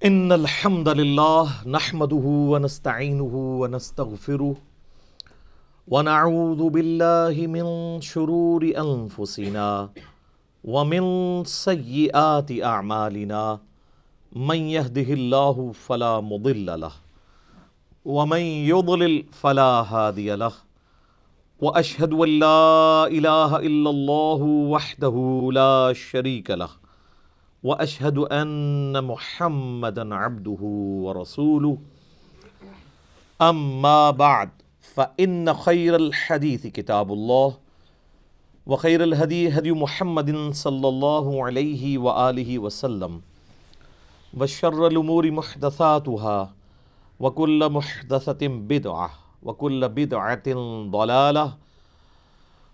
ان الحمد للہ نحمده ونستعینه ونستغفره ونعوذ باللہ من شرور انفسنا ومن سیئات اعمالنا من يهده اللہ فلا مضل له ومن يضلل فلا هادی له واشهد ان لا الہ الا اللہ وحدہ لا شریک له واشهد ان محمدا عبده ورسوله اما بعد فان خير الحديث كتاب الله وخير الهدي هدي محمد صلى الله عليه وآله وسلم وشر الامور محدثاتها وكل محدثة بدعة وكل بدعة ضلالة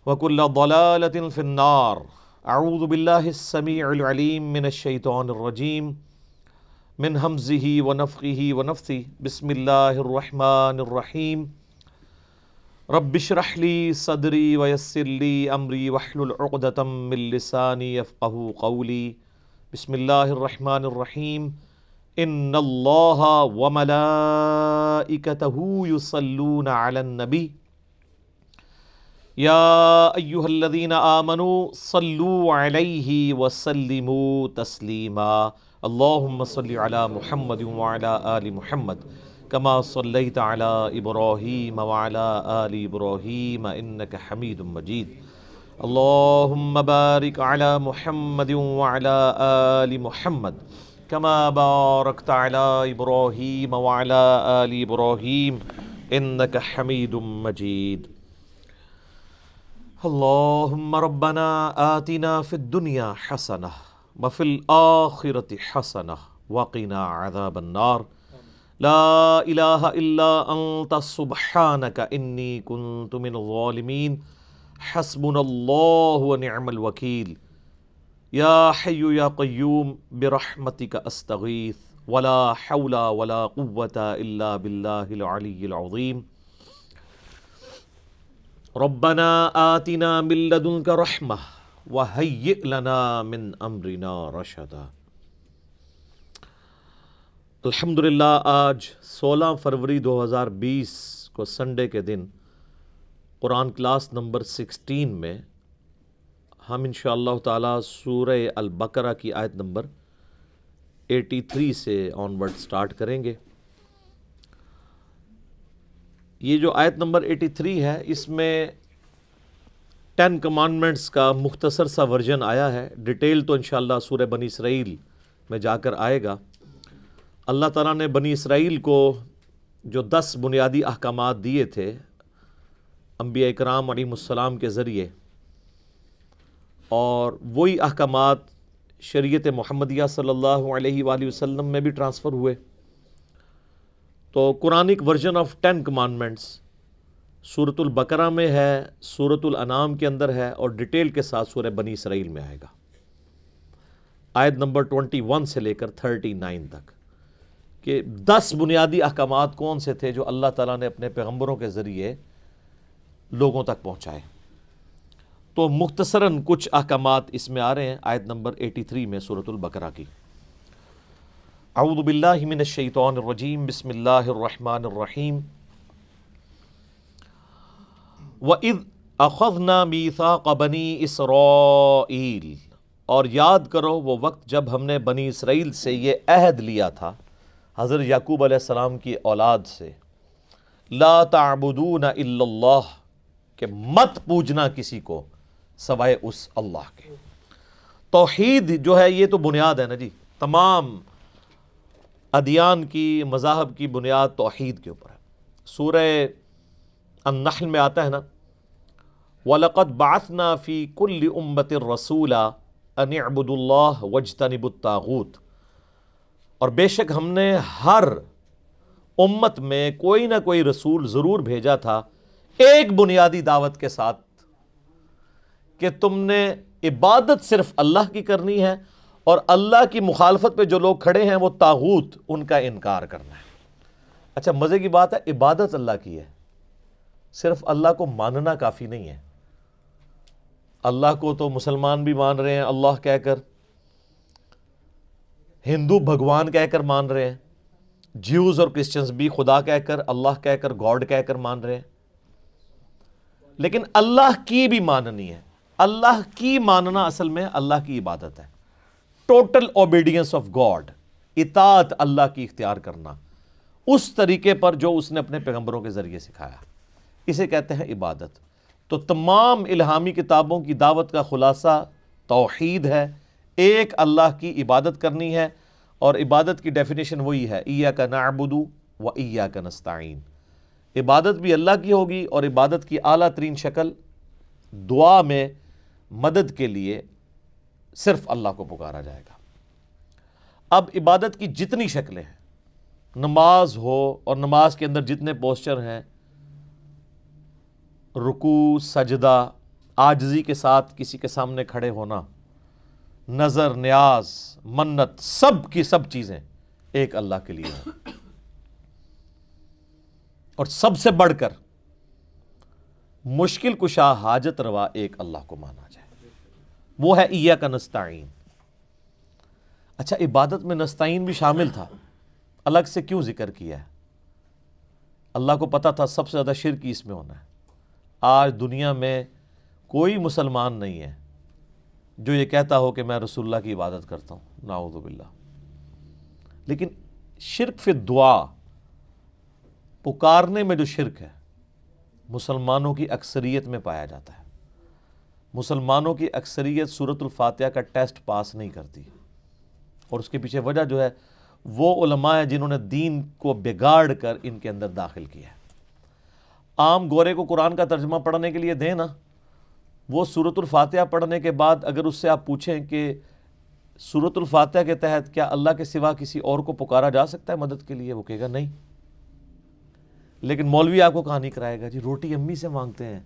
وكل ضلالة في النار. اعوذ باللہ السمیع العلیم من الشیطان الرجیم من ہمزہ ونفخہ ونفثہ. بسم اللہ الرحمن الرحیم. رب اشرح لی صدری ویسر لی امری واحلل عقدۃ من لسانی یفقہوا قولی. بسم اللہ الرحمن الرحیم. ان اللہ وملائکتہ یصلون علی النبی یا ایہا الذین آمنوا صلوا علیہ وسلموا تسلیما. اللہم صل علی محمد وعلی آل محمد کما صلیت علی ابراہیم وعلی آل ابراہیم انک حمید مجید. اللہم بارک علی محمد وعلی آل محمد کما بارکت علی ابراہیم وعلی آل ابراہیم انک حمید مجید. اللہم ربنا آتنا فی الدنیا حسنہ وفی الآخرۃ حسنہ وقنا عذاب النار. لا الہ الا انت سبحانک انی کنت من الظالمین. حسبنا اللہ ونعم الوکیل. یا حی یا قیوم برحمتک استغیث ولا حول ولا قوة الا باللہ العلی العظیم. ربنا آتنا من لدنک رحمہ وہیئ لنا من امرنا رشدا. الحمدللہ آج 16 فروری 2020 کو سنڈے کے دن قرآن کلاس نمبر 16 میں ہم انشاءاللہ تعالی سورہ البقرہ کی آیت نمبر 83 سے آن ورڈ سٹارٹ کریں گے. یہ جو آیت نمبر 83 ہے اس میں 10 کمانڈمنٹس کا مختصر سا ورژن آیا ہے. ڈیٹیل تو انشاءاللہ سورہ بنی اسرائیل میں جا کر آئے گا. اللہ تعالیٰ نے بنی اسرائیل کو جو 10 بنیادی احکامات دیے تھے انبیاء اکرام علیہم السلام کے ذریعے، اور وہی احکامات شریعت محمدیہ صلی اللہ علیہ وآلہ وسلم میں بھی ٹرانسفر ہوئے. تو قرآنک ورژن آف 10 کمانڈمنٹس سورۃ البقرہ میں ہے، سورۃ الانعام کے اندر ہے، اور ڈیٹیل کے ساتھ سورہ بنی اسرائیل میں آئے گا. آیت نمبر 21 سے لے کر 39 تک کہ 10 بنیادی احکامات کون سے تھے جو اللہ تعالیٰ نے اپنے پیغمبروں کے ذریعے لوگوں تک پہنچائے. تو مختصراً کچھ احکامات اس میں آ رہے ہیں آیت نمبر 83 میں سورۃ البقرہ کی. اعوذ باللہ من الشیطان الرجیم. بسم اللہ الرحمن الرحیم. وَإِذْ أَخَذْنَا مِيثَاقَ بَنِي إِسْرَائِيلَ، اور یاد کرو وہ وقت جب ہم نے بنی اسرائیل سے یہ عہد لیا تھا حضرت یعقوب علیہ السلام کی اولاد سے. لا تعبدون الا اللہ، کہ مت پوجنا کسی کو سوائے اس اللہ کے. توحید جو ہے یہ تو بنیاد ہے نا جی. تمام ادیان کی، مذاہب کی بنیاد توحید کے اوپر ہے. سورہ النحل میں آتا ہے نا، وَلَقَدْ بَعَثْنَا فِي كُلِّ أُمَّةٍ رَسُولًا أَنِ اعْبُدُوا اللَّهَ وَاجْتَنِبُوا الطَّاغُوتَ، اور بے شک ہم نے ہر امت میں کوئی نہ کوئی رسول ضرور بھیجا تھا ایک بنیادی دعوت کے ساتھ کہ تم نے عبادت صرف اللہ کی کرنی ہے، اور اللہ کی مخالفت پہ جو لوگ کھڑے ہیں وہ طاغوت، ان کا انکار کرنا ہے. اچھا مزے کی بات ہے، عبادت اللہ کی ہے، صرف اللہ کو ماننا کافی نہیں ہے. اللہ کو تو مسلمان بھی مان رہے ہیں اللہ کہہ کر، ہندو بھگوان کہہ کر مان رہے ہیں، جیوز اور کرسچنز بھی خدا کہہ کر، اللہ کہہ کر، گاڈ کہہ کر مان رہے ہیں، لیکن اللہ کی بھی ماننی ہے۔ اللہ کی ماننا اصل میں اللہ کی عبادت ہے، ٹوٹل اوبیڈینس آف گاڈ، اطاعت اللہ کی اختیار کرنا اس طریقے پر جو اس نے اپنے پیغمبروں کے ذریعے سکھایا، اسے کہتے ہیں عبادت۔ تو تمام الہامی کتابوں کی دعوت کا خلاصہ توحید ہے، ایک اللہ کی عبادت کرنی ہے، اور عبادت کی ڈیفینیشن وہی ہے، ایاک نعبد و ایاک نستعین۔ عبادت بھی اللہ کی ہوگی، اور عبادت کی اعلیٰ ترین شکل دعا میں مدد کے لیے صرف اللہ کو پکارا جائے گا۔ اب عبادت کی جتنی شکلیں ہیں، نماز ہو اور نماز کے اندر جتنے پوسچر ہیں، رکوع، سجدہ، عاجزی کے ساتھ کسی کے سامنے کھڑے ہونا، نظر، نیاز، منت، سب کی سب چیزیں ایک اللہ کے لیے ہیں، اور سب سے بڑھ کر مشکل کشا، حاجت روا ایک اللہ کو مانا جائے، وہ ہے ایاک نستعین۔ اچھا، عبادت میں نستعین بھی شامل تھا، الگ سے کیوں ذکر کیا ہے؟ اللہ کو پتا تھا سب سے زیادہ شرک اس میں ہونا ہے۔ آج دنیا میں کوئی مسلمان نہیں ہے جو یہ کہتا ہو کہ میں رسول اللہ کی عبادت کرتا ہوں، نعوذ باللہ۔ لیکن شرک فی دعا، پکارنے میں جو شرک ہے، مسلمانوں کی اکثریت میں پایا جاتا ہے۔ مسلمانوں کی اکثریت سورۃ الفاتحہ کا ٹیسٹ پاس نہیں کرتی، اور اس کے پیچھے وجہ جو ہے وہ علماء ہیں جنہوں نے دین کو بگاڑ کر ان کے اندر داخل کیا ہے۔ عام گورے کو قرآن کا ترجمہ پڑھنے کے لیے دیں نا، وہ سورۃ الفاتحہ پڑھنے کے بعد اگر اس سے آپ پوچھیں کہ سورۃ الفاتحہ کے تحت کیا اللہ کے سوا کسی اور کو پکارا جا سکتا ہے مدد کے لیے، وہ کہے گا نہیں۔ لیکن مولوی آپ کو کہانی کرائے گا، جی روٹی امی سے مانگتے ہیں۔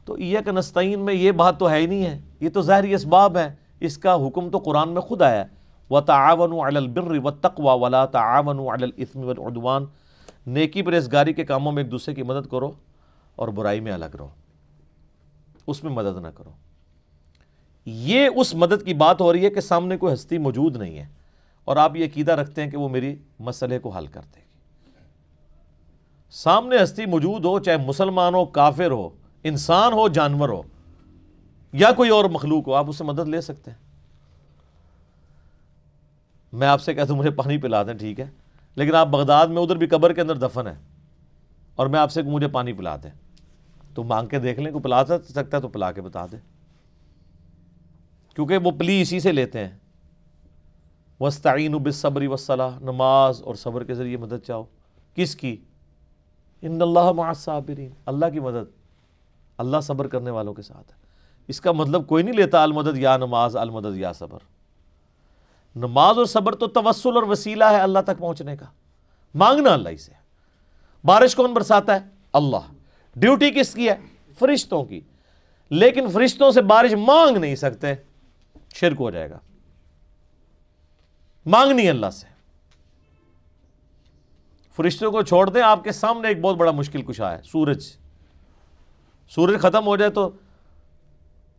تو ایاک نستعین میں یہ بات تو ہے ہی نہیں ہے، یہ تو ظاہری اسباب ہے، اس کا حکم تو قرآن میں خود آیا ہے، وَتَعَاوَنُوا عَلَى الْبِرِّ وَالتَّقْوَى وَلَا تَعَاوَنُوا عَلَى الْإِثْمِ وَالْعُدْوَانِ۔ نیکی پرہیزگاری کے کاموں میں ایک دوسرے کی مدد کرو، اور برائی میں الگ رہو، اس میں مدد نہ کرو۔ یہ اس مدد کی بات ہو رہی ہے کہ سامنے کوئی ہستی موجود نہیں ہے، اور آپ یہ عقیدہ رکھتے ہیں کہ وہ میری مسئلے کو حل کر دے گی۔ سامنے ہستی موجود ہو، چاہے مسلمان ہو، کافر ہو، انسان ہو، جانور ہو، یا کوئی اور مخلوق ہو، آپ اس سے مدد لے سکتے ہیں۔ میں آپ سے کہتا ہوں مجھے پانی پلا دیں، ٹھیک ہے، لیکن آپ بغداد میں ادھر بھی قبر کے اندر دفن ہے، اور میں آپ سے مجھے پانی پلا دیں، تو مانگ کے دیکھ لیں، کوئی پلا سکتا ہے تو پلا کے بتا دیں، کیونکہ وہ پلی اسی سے لیتے ہیں۔ وَاسْتَعِینُوا بِالصَّبْرِ وَالصَّلَاةِ، نماز اور صبر کے ذریعے مدد چاہو، کس کی؟ ان اللہ مع الصابرین، اللہ کی مدد، اللہ صبر کرنے والوں کے ساتھ ہے۔ اس کا مطلب کوئی نہیں لیتا المدد یا نماز، المدد یا صبر۔ نماز اور صبر تو توسل اور وسیلہ ہے اللہ تک پہنچنے کا، مانگنا اللہ ہی سے۔ بارش کون برساتا ہے؟ اللہ۔ ڈیوٹی کس کی ہے؟ فرشتوں کی۔ لیکن فرشتوں سے بارش مانگ نہیں سکتے، شرک ہو جائے گا۔ مانگنی اللہ سے۔ فرشتوں کو چھوڑ دیں، آپ کے سامنے ایک بہت بڑا مشکل کشا ہے، سورج ختم ہو جائے تو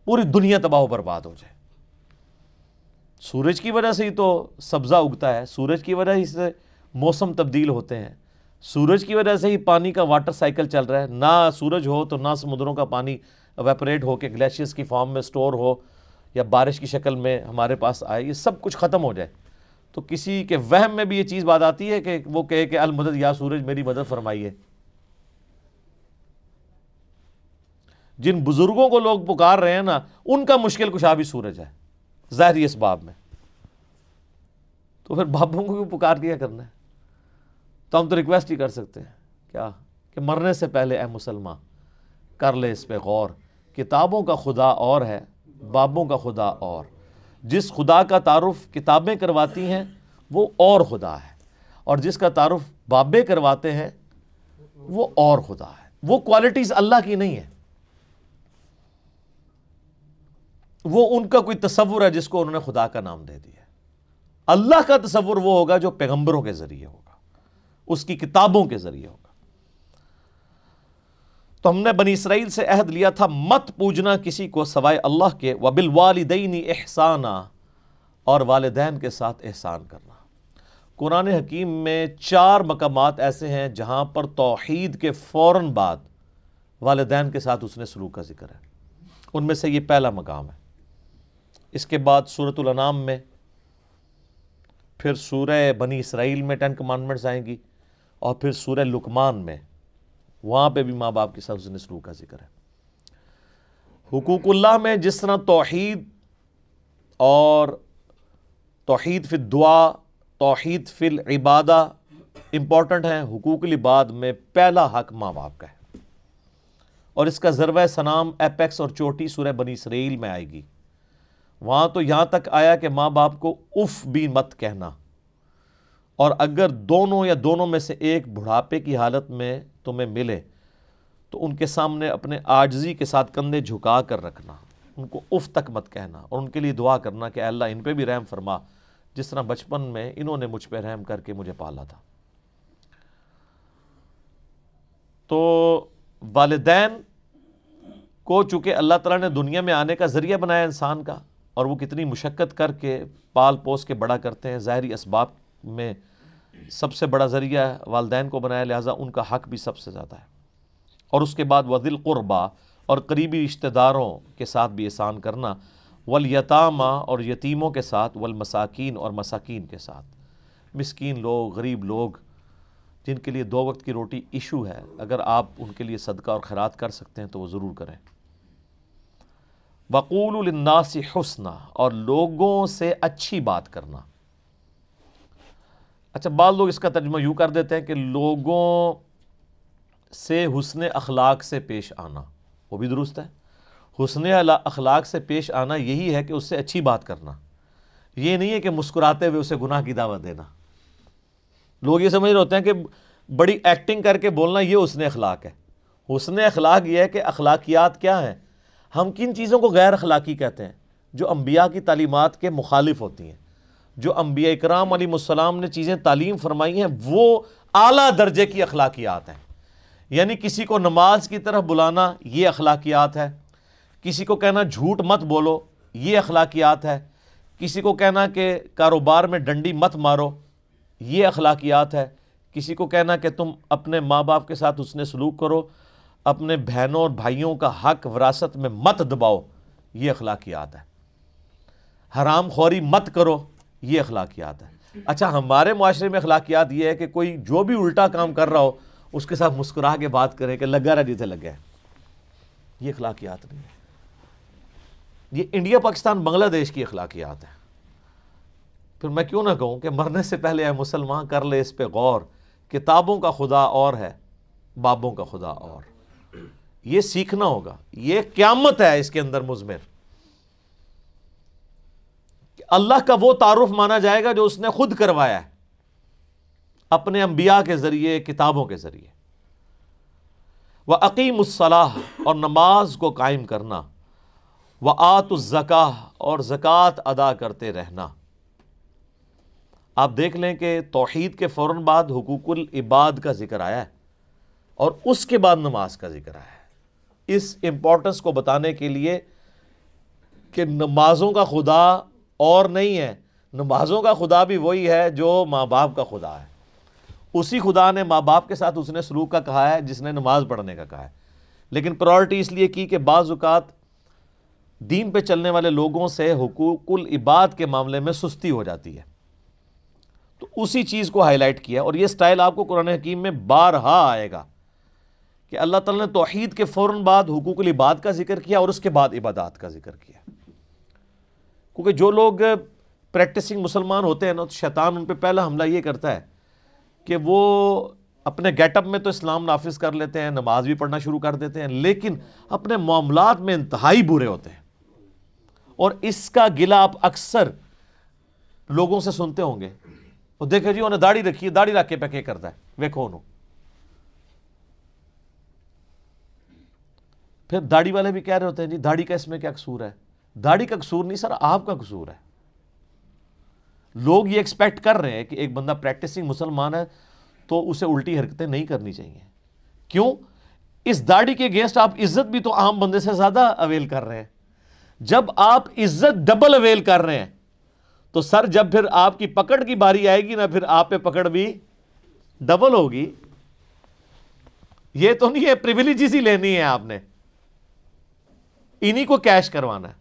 پوری دنیا تباہ و برباد ہو جائے۔ سورج کی وجہ سے ہی تو سبزہ اگتا ہے، سورج کی وجہ سے موسم تبدیل ہوتے ہیں، سورج کی وجہ سے ہی پانی کا واٹر سائیکل چل رہا ہے۔ نہ سورج ہو تو نہ سمندروں کا پانی ایویپوریٹ ہو کے گلیشیئرز کی فارم میں سٹور ہو یا بارش کی شکل میں ہمارے پاس آئے، یہ سب کچھ ختم ہو جائے تو کسی کے وہم میں بھی یہ چیز بات آتی ہے کہ وہ کہے کہ المدد یا سورج میری مدد فرمائیے۔ جن بزرگوں کو لوگ پکار رہے ہیں نا، ان کا مشکل کشا بھی سورج ہے ظاہری اسباب میں، تو پھر بابوں کو بھی پکار دیا کرنا ہے۔ تو ہم تو ریکویسٹ ہی کر سکتے ہیں کیا کہ مرنے سے پہلے اے مسلمان کر لے اس پہ غور، کتابوں کا خدا اور ہے، بابوں کا خدا اور۔ جس خدا کا تعارف کتابیں کرواتی ہیں وہ اور خدا ہے، اور جس کا تعارف بابیں کرواتے ہیں وہ اور خدا ہے۔ وہ کوالٹیز اللہ کی نہیں ہے، وہ ان کا کوئی تصور ہے جس کو انہوں نے خدا کا نام دے دیا ہے۔ اللہ کا تصور وہ ہوگا جو پیغمبروں کے ذریعے ہوگا، اس کی کتابوں کے ذریعے ہوگا۔ تو ہم نے بنی اسرائیل سے عہد لیا تھا مت پوجنا کسی کو سوائے اللہ کے، وبالوالدین احسانا، اور والدین کے ساتھ احسان کرنا۔ قرآن حکیم میں 4 مقامات ایسے ہیں جہاں پر توحید کے فوراً بعد والدین کے ساتھ حسن سلوک کا ذکر ہے، ان میں سے یہ پہلا مقام ہے۔ اس کے بعد سورۃ الانعام میں، پھر سورہ بنی اسرائیل میں 10 کمانڈمنٹس آئیں گی، اور پھر سورہ لقمان میں، وہاں پہ بھی ماں باپ کے ساتھ حسن سلوک کا ذکر ہے۔ حقوق اللہ میں جس طرح توحید اور توحید فی الدعا، توحید فی العبادہ امپورٹنٹ ہیں، حقوق العباد میں پہلا حق ماں باپ کا ہے، اور اس کا ذروہ سنام، ایپیکس اور چوٹی سورہ بنی اسرائیل میں آئے گی۔ وہاں تو یہاں تک آیا کہ ماں باپ کو اف بھی مت کہنا، اور اگر دونوں یا دونوں میں سے ایک بڑھاپے کی حالت میں تمہیں ملے تو ان کے سامنے اپنے عاجزی کے ساتھ کندھے جھکا کر رکھنا، ان کو اف تک مت کہنا، اور ان کے لیے دعا کرنا کہ اے اللہ ان پہ بھی رحم فرما، جس طرح بچپن میں انہوں نے مجھ پہ رحم کر کے مجھے پالا تھا۔ تو والدین کو چونکہ اللہ تعالیٰ نے دنیا میں آنے کا ذریعہ بنایا انسان کا، اور وہ کتنی مشقت کر کے پال پوس کے بڑا کرتے ہیں، ظاہری اسباب میں سب سے بڑا ذریعہ والدین کو بنایا، لہٰذا ان کا حق بھی سب سے زیادہ ہے۔ اور اس کے بعد وذی القربیٰ، اور قریبی رشتہ داروں کے ساتھ بھی احسان کرنا، والیتامیٰ، اور یتیموں کے ساتھ، والمساکین، اور مساکین کے ساتھ، مسکین لوگ، غریب لوگ جن کے لیے 2 وقت کی روٹی ایشو ہے، اگر آپ ان کے لیے صدقہ اور خیرات کر سکتے ہیں تو وہ ضرور کریں۔ وَقُولُوا لِلنَّاسِ حُسْنًا، اور لوگوں سے اچھی بات کرنا۔ اچھا، بعض لوگ اس کا ترجمہ یوں کر دیتے ہیں کہ لوگوں سے حسن اخلاق سے پیش آنا، وہ بھی درست ہے۔ حسن اخلاق سے پیش آنا یہی ہے کہ اس سے اچھی بات کرنا، یہ نہیں ہے کہ مسکراتے ہوئے اسے گناہ کی دعوت دینا۔ لوگ یہ سمجھ رہے ہوتے ہیں کہ بڑی ایکٹنگ کر کے بولنا یہ حسن اخلاق ہے۔ حسن اخلاق یہ ہے کہ اخلاقیات کیا ہیں، ہم کن چیزوں کو غیر اخلاقی کہتے ہیں؟ جو انبیاء کی تعلیمات کے مخالف ہوتی ہیں، جو انبیاء اکرام علیہ السلام نے چیزیں تعلیم فرمائی ہیں، وہ اعلیٰ درجے کی اخلاقیات ہیں۔ یعنی کسی کو نماز کی طرف بلانا، یہ اخلاقیات ہے۔ کسی کو کہنا جھوٹ مت بولو، یہ اخلاقیات ہے۔ کسی کو کہنا کہ کاروبار میں ڈنڈی مت مارو، یہ اخلاقیات ہے۔ کسی کو کہنا کہ تم اپنے ماں باپ کے ساتھ حسن سلوک کرو، اپنے بہنوں اور بھائیوں کا حق وراثت میں مت دباؤ، یہ اخلاقیات ہے۔ حرام خوری مت کرو، یہ اخلاقیات ہے۔ اچھا، ہمارے معاشرے میں اخلاقیات یہ ہے کہ کوئی جو بھی الٹا کام کر رہا ہو اس کے ساتھ مسکرا کے بات کرے کہ لگا رہا جیسے لگا ہے، یہ اخلاقیات نہیں ہے۔ یہ انڈیا پاکستان بنگلہ دیش کی اخلاقیات ہیں۔ پھر میں کیوں نہ کہوں کہ مرنے سے پہلے اے مسلمان کر لے اس پہ غور، کتابوں کا خدا اور ہے، بابوں کا خدا اور۔ یہ سیکھنا ہوگا، یہ قیامت ہے اس کے اندر مضمر۔ اللہ کا وہ تعارف مانا جائے گا جو اس نے خود کروایا ہے اپنے انبیاء کے ذریعے، کتابوں کے ذریعے۔ وَأَقِيمُوا الصَّلَاةَ، اور نماز کو قائم کرنا، وَآتُوا الزَّكَاةَ، اور زکوٰۃ ادا کرتے رہنا۔ آپ دیکھ لیں کہ توحید کے فوراً بعد حقوق العباد کا ذکر آیا ہے، اور اس کے بعد نماز کا ذکر آیا ہے، اس امپورٹنس کو بتانے کے لیے کہ نمازوں کا خدا اور نہیں ہے، نمازوں کا خدا بھی وہی ہے جو ماں باپ کا خدا ہے۔ اسی خدا نے ماں باپ کے ساتھ حسن سلوک کا کہا ہے جس نے نماز پڑھنے کا کہا ہے، لیکن پرائورٹی اس لیے کی کہ بعض اوقات دین پہ چلنے والے لوگوں سے حقوق العباد کے معاملے میں سستی ہو جاتی ہے، تو اسی چیز کو ہائی لائٹ کیا، اور یہ سٹائل آپ کو قرآن حکیم میں بارہا آئے گا کہ اللہ تعالیٰ نے توحید کے فوراً بعد حقوق العباد کا ذکر کیا اور اس کے بعد عبادات کا ذکر کیا۔ کیونکہ جو لوگ پریکٹسنگ مسلمان ہوتے ہیں نا، تو شیطان ان پہ پہلا حملہ یہ کرتا ہے کہ وہ اپنے گیٹ اپ میں تو اسلام نافذ کر لیتے ہیں، نماز بھی پڑھنا شروع کر دیتے ہیں، لیکن اپنے معاملات میں انتہائی برے ہوتے ہیں۔ اور اس کا گلہ آپ اکثر لوگوں سے سنتے ہوں گے، وہ دیکھے جی انہیں داڑھی رکھی ہے، داڑھی رکھ کے پہ کیا کرتا ہے، ویکھو انہوں۔ پھر داڑھی والے بھی کہہ رہے ہوتے ہیں جی داڑھی کا اس میں کیا قصور ہے؟ داڑھی کا قصور نہیں سر، آپ کا قصور ہے۔ لوگ یہ ایکسپیکٹ کر رہے ہیں کہ ایک بندہ پریکٹسنگ مسلمان ہے تو اسے الٹی حرکتیں نہیں کرنی چاہیے۔ کیوں؟ اس داڑھی کے اگینسٹ آپ عزت بھی تو عام بندے سے زیادہ اویل کر رہے ہیں. جب آپ عزت ڈبل اویل کر رہے ہیں تو سر جب پھر آپ کی پکڑ کی باری آئے گی نا, پھر آپ پہ پکڑ بھی ڈبل ہوگی. یہ تو نہیں ہے پریویلیجز ہی لینی ہے آپ نے, انہی کو کیش کروانا ہے.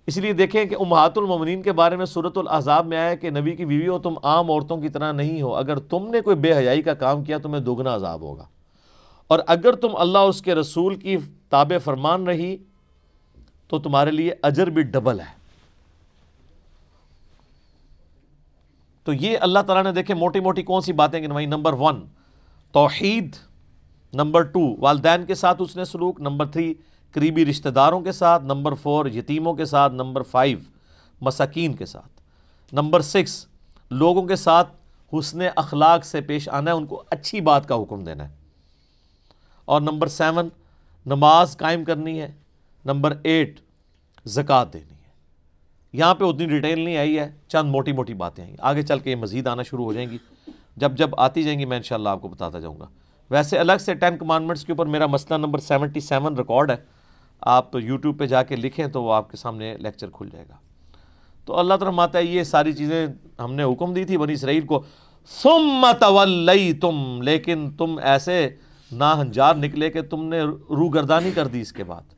اس لیے دیکھیں کہ امہات المومنین کے بارے میں سورۃ الاحزاب میں آیا کہ نبی کی بیوی ہو, تم عام عورتوں کی طرح نہیں ہو, اگر تم نے کوئی بے حیائی کا کام کیا تمہیں دوگنا عذاب ہوگا, اور اگر تم اللہ اور اس کے رسول کی تابع فرمان رہی تو تمہارے لیے اجر بھی ڈبل ہے. تو یہ اللہ تعالیٰ نے دیکھیں موٹی موٹی کون سی باتیں گنوائی. نمبر 1 توحید, نمبر 2 والدین کے ساتھ اس نے سلوک, نمبر 3 قریبی رشتہ داروں کے ساتھ, نمبر 4 یتیموں کے ساتھ, نمبر 5 مساکین کے ساتھ, نمبر 6 لوگوں کے ساتھ حسن اخلاق سے پیش آنا ہے, ان کو اچھی بات کا حکم دینا ہے, اور نمبر 7 نماز قائم کرنی ہے, نمبر 8 زکوٰۃ دینی ہے. یہاں پہ اتنی ڈیٹیل نہیں آئی ہے, چند موٹی موٹی باتیں ہیں, آگے چل کے یہ مزید آنا شروع ہو جائیں گی. جب آتی جائیں گی میں انشاءاللہ آپ کو بتاتا جاؤں گا. ویسے الگ سے 10 کمانڈمنٹس کے اوپر میرا مسئلہ نمبر 77 ریکارڈ ہے, آپ یوٹیوب پہ جا کے لکھیں تو وہ آپ کے سامنے لیکچر کھل جائے گا. تو اللہ تعالیٰ فرماتا ہے یہ ساری چیزیں ہم نے حکم دی تھی بنی اسرائیل کو, ثم تولیتم, لیکن تم ایسے ناہنجار نکلے کہ تم نے روگردانی کر دی. اس کے بعد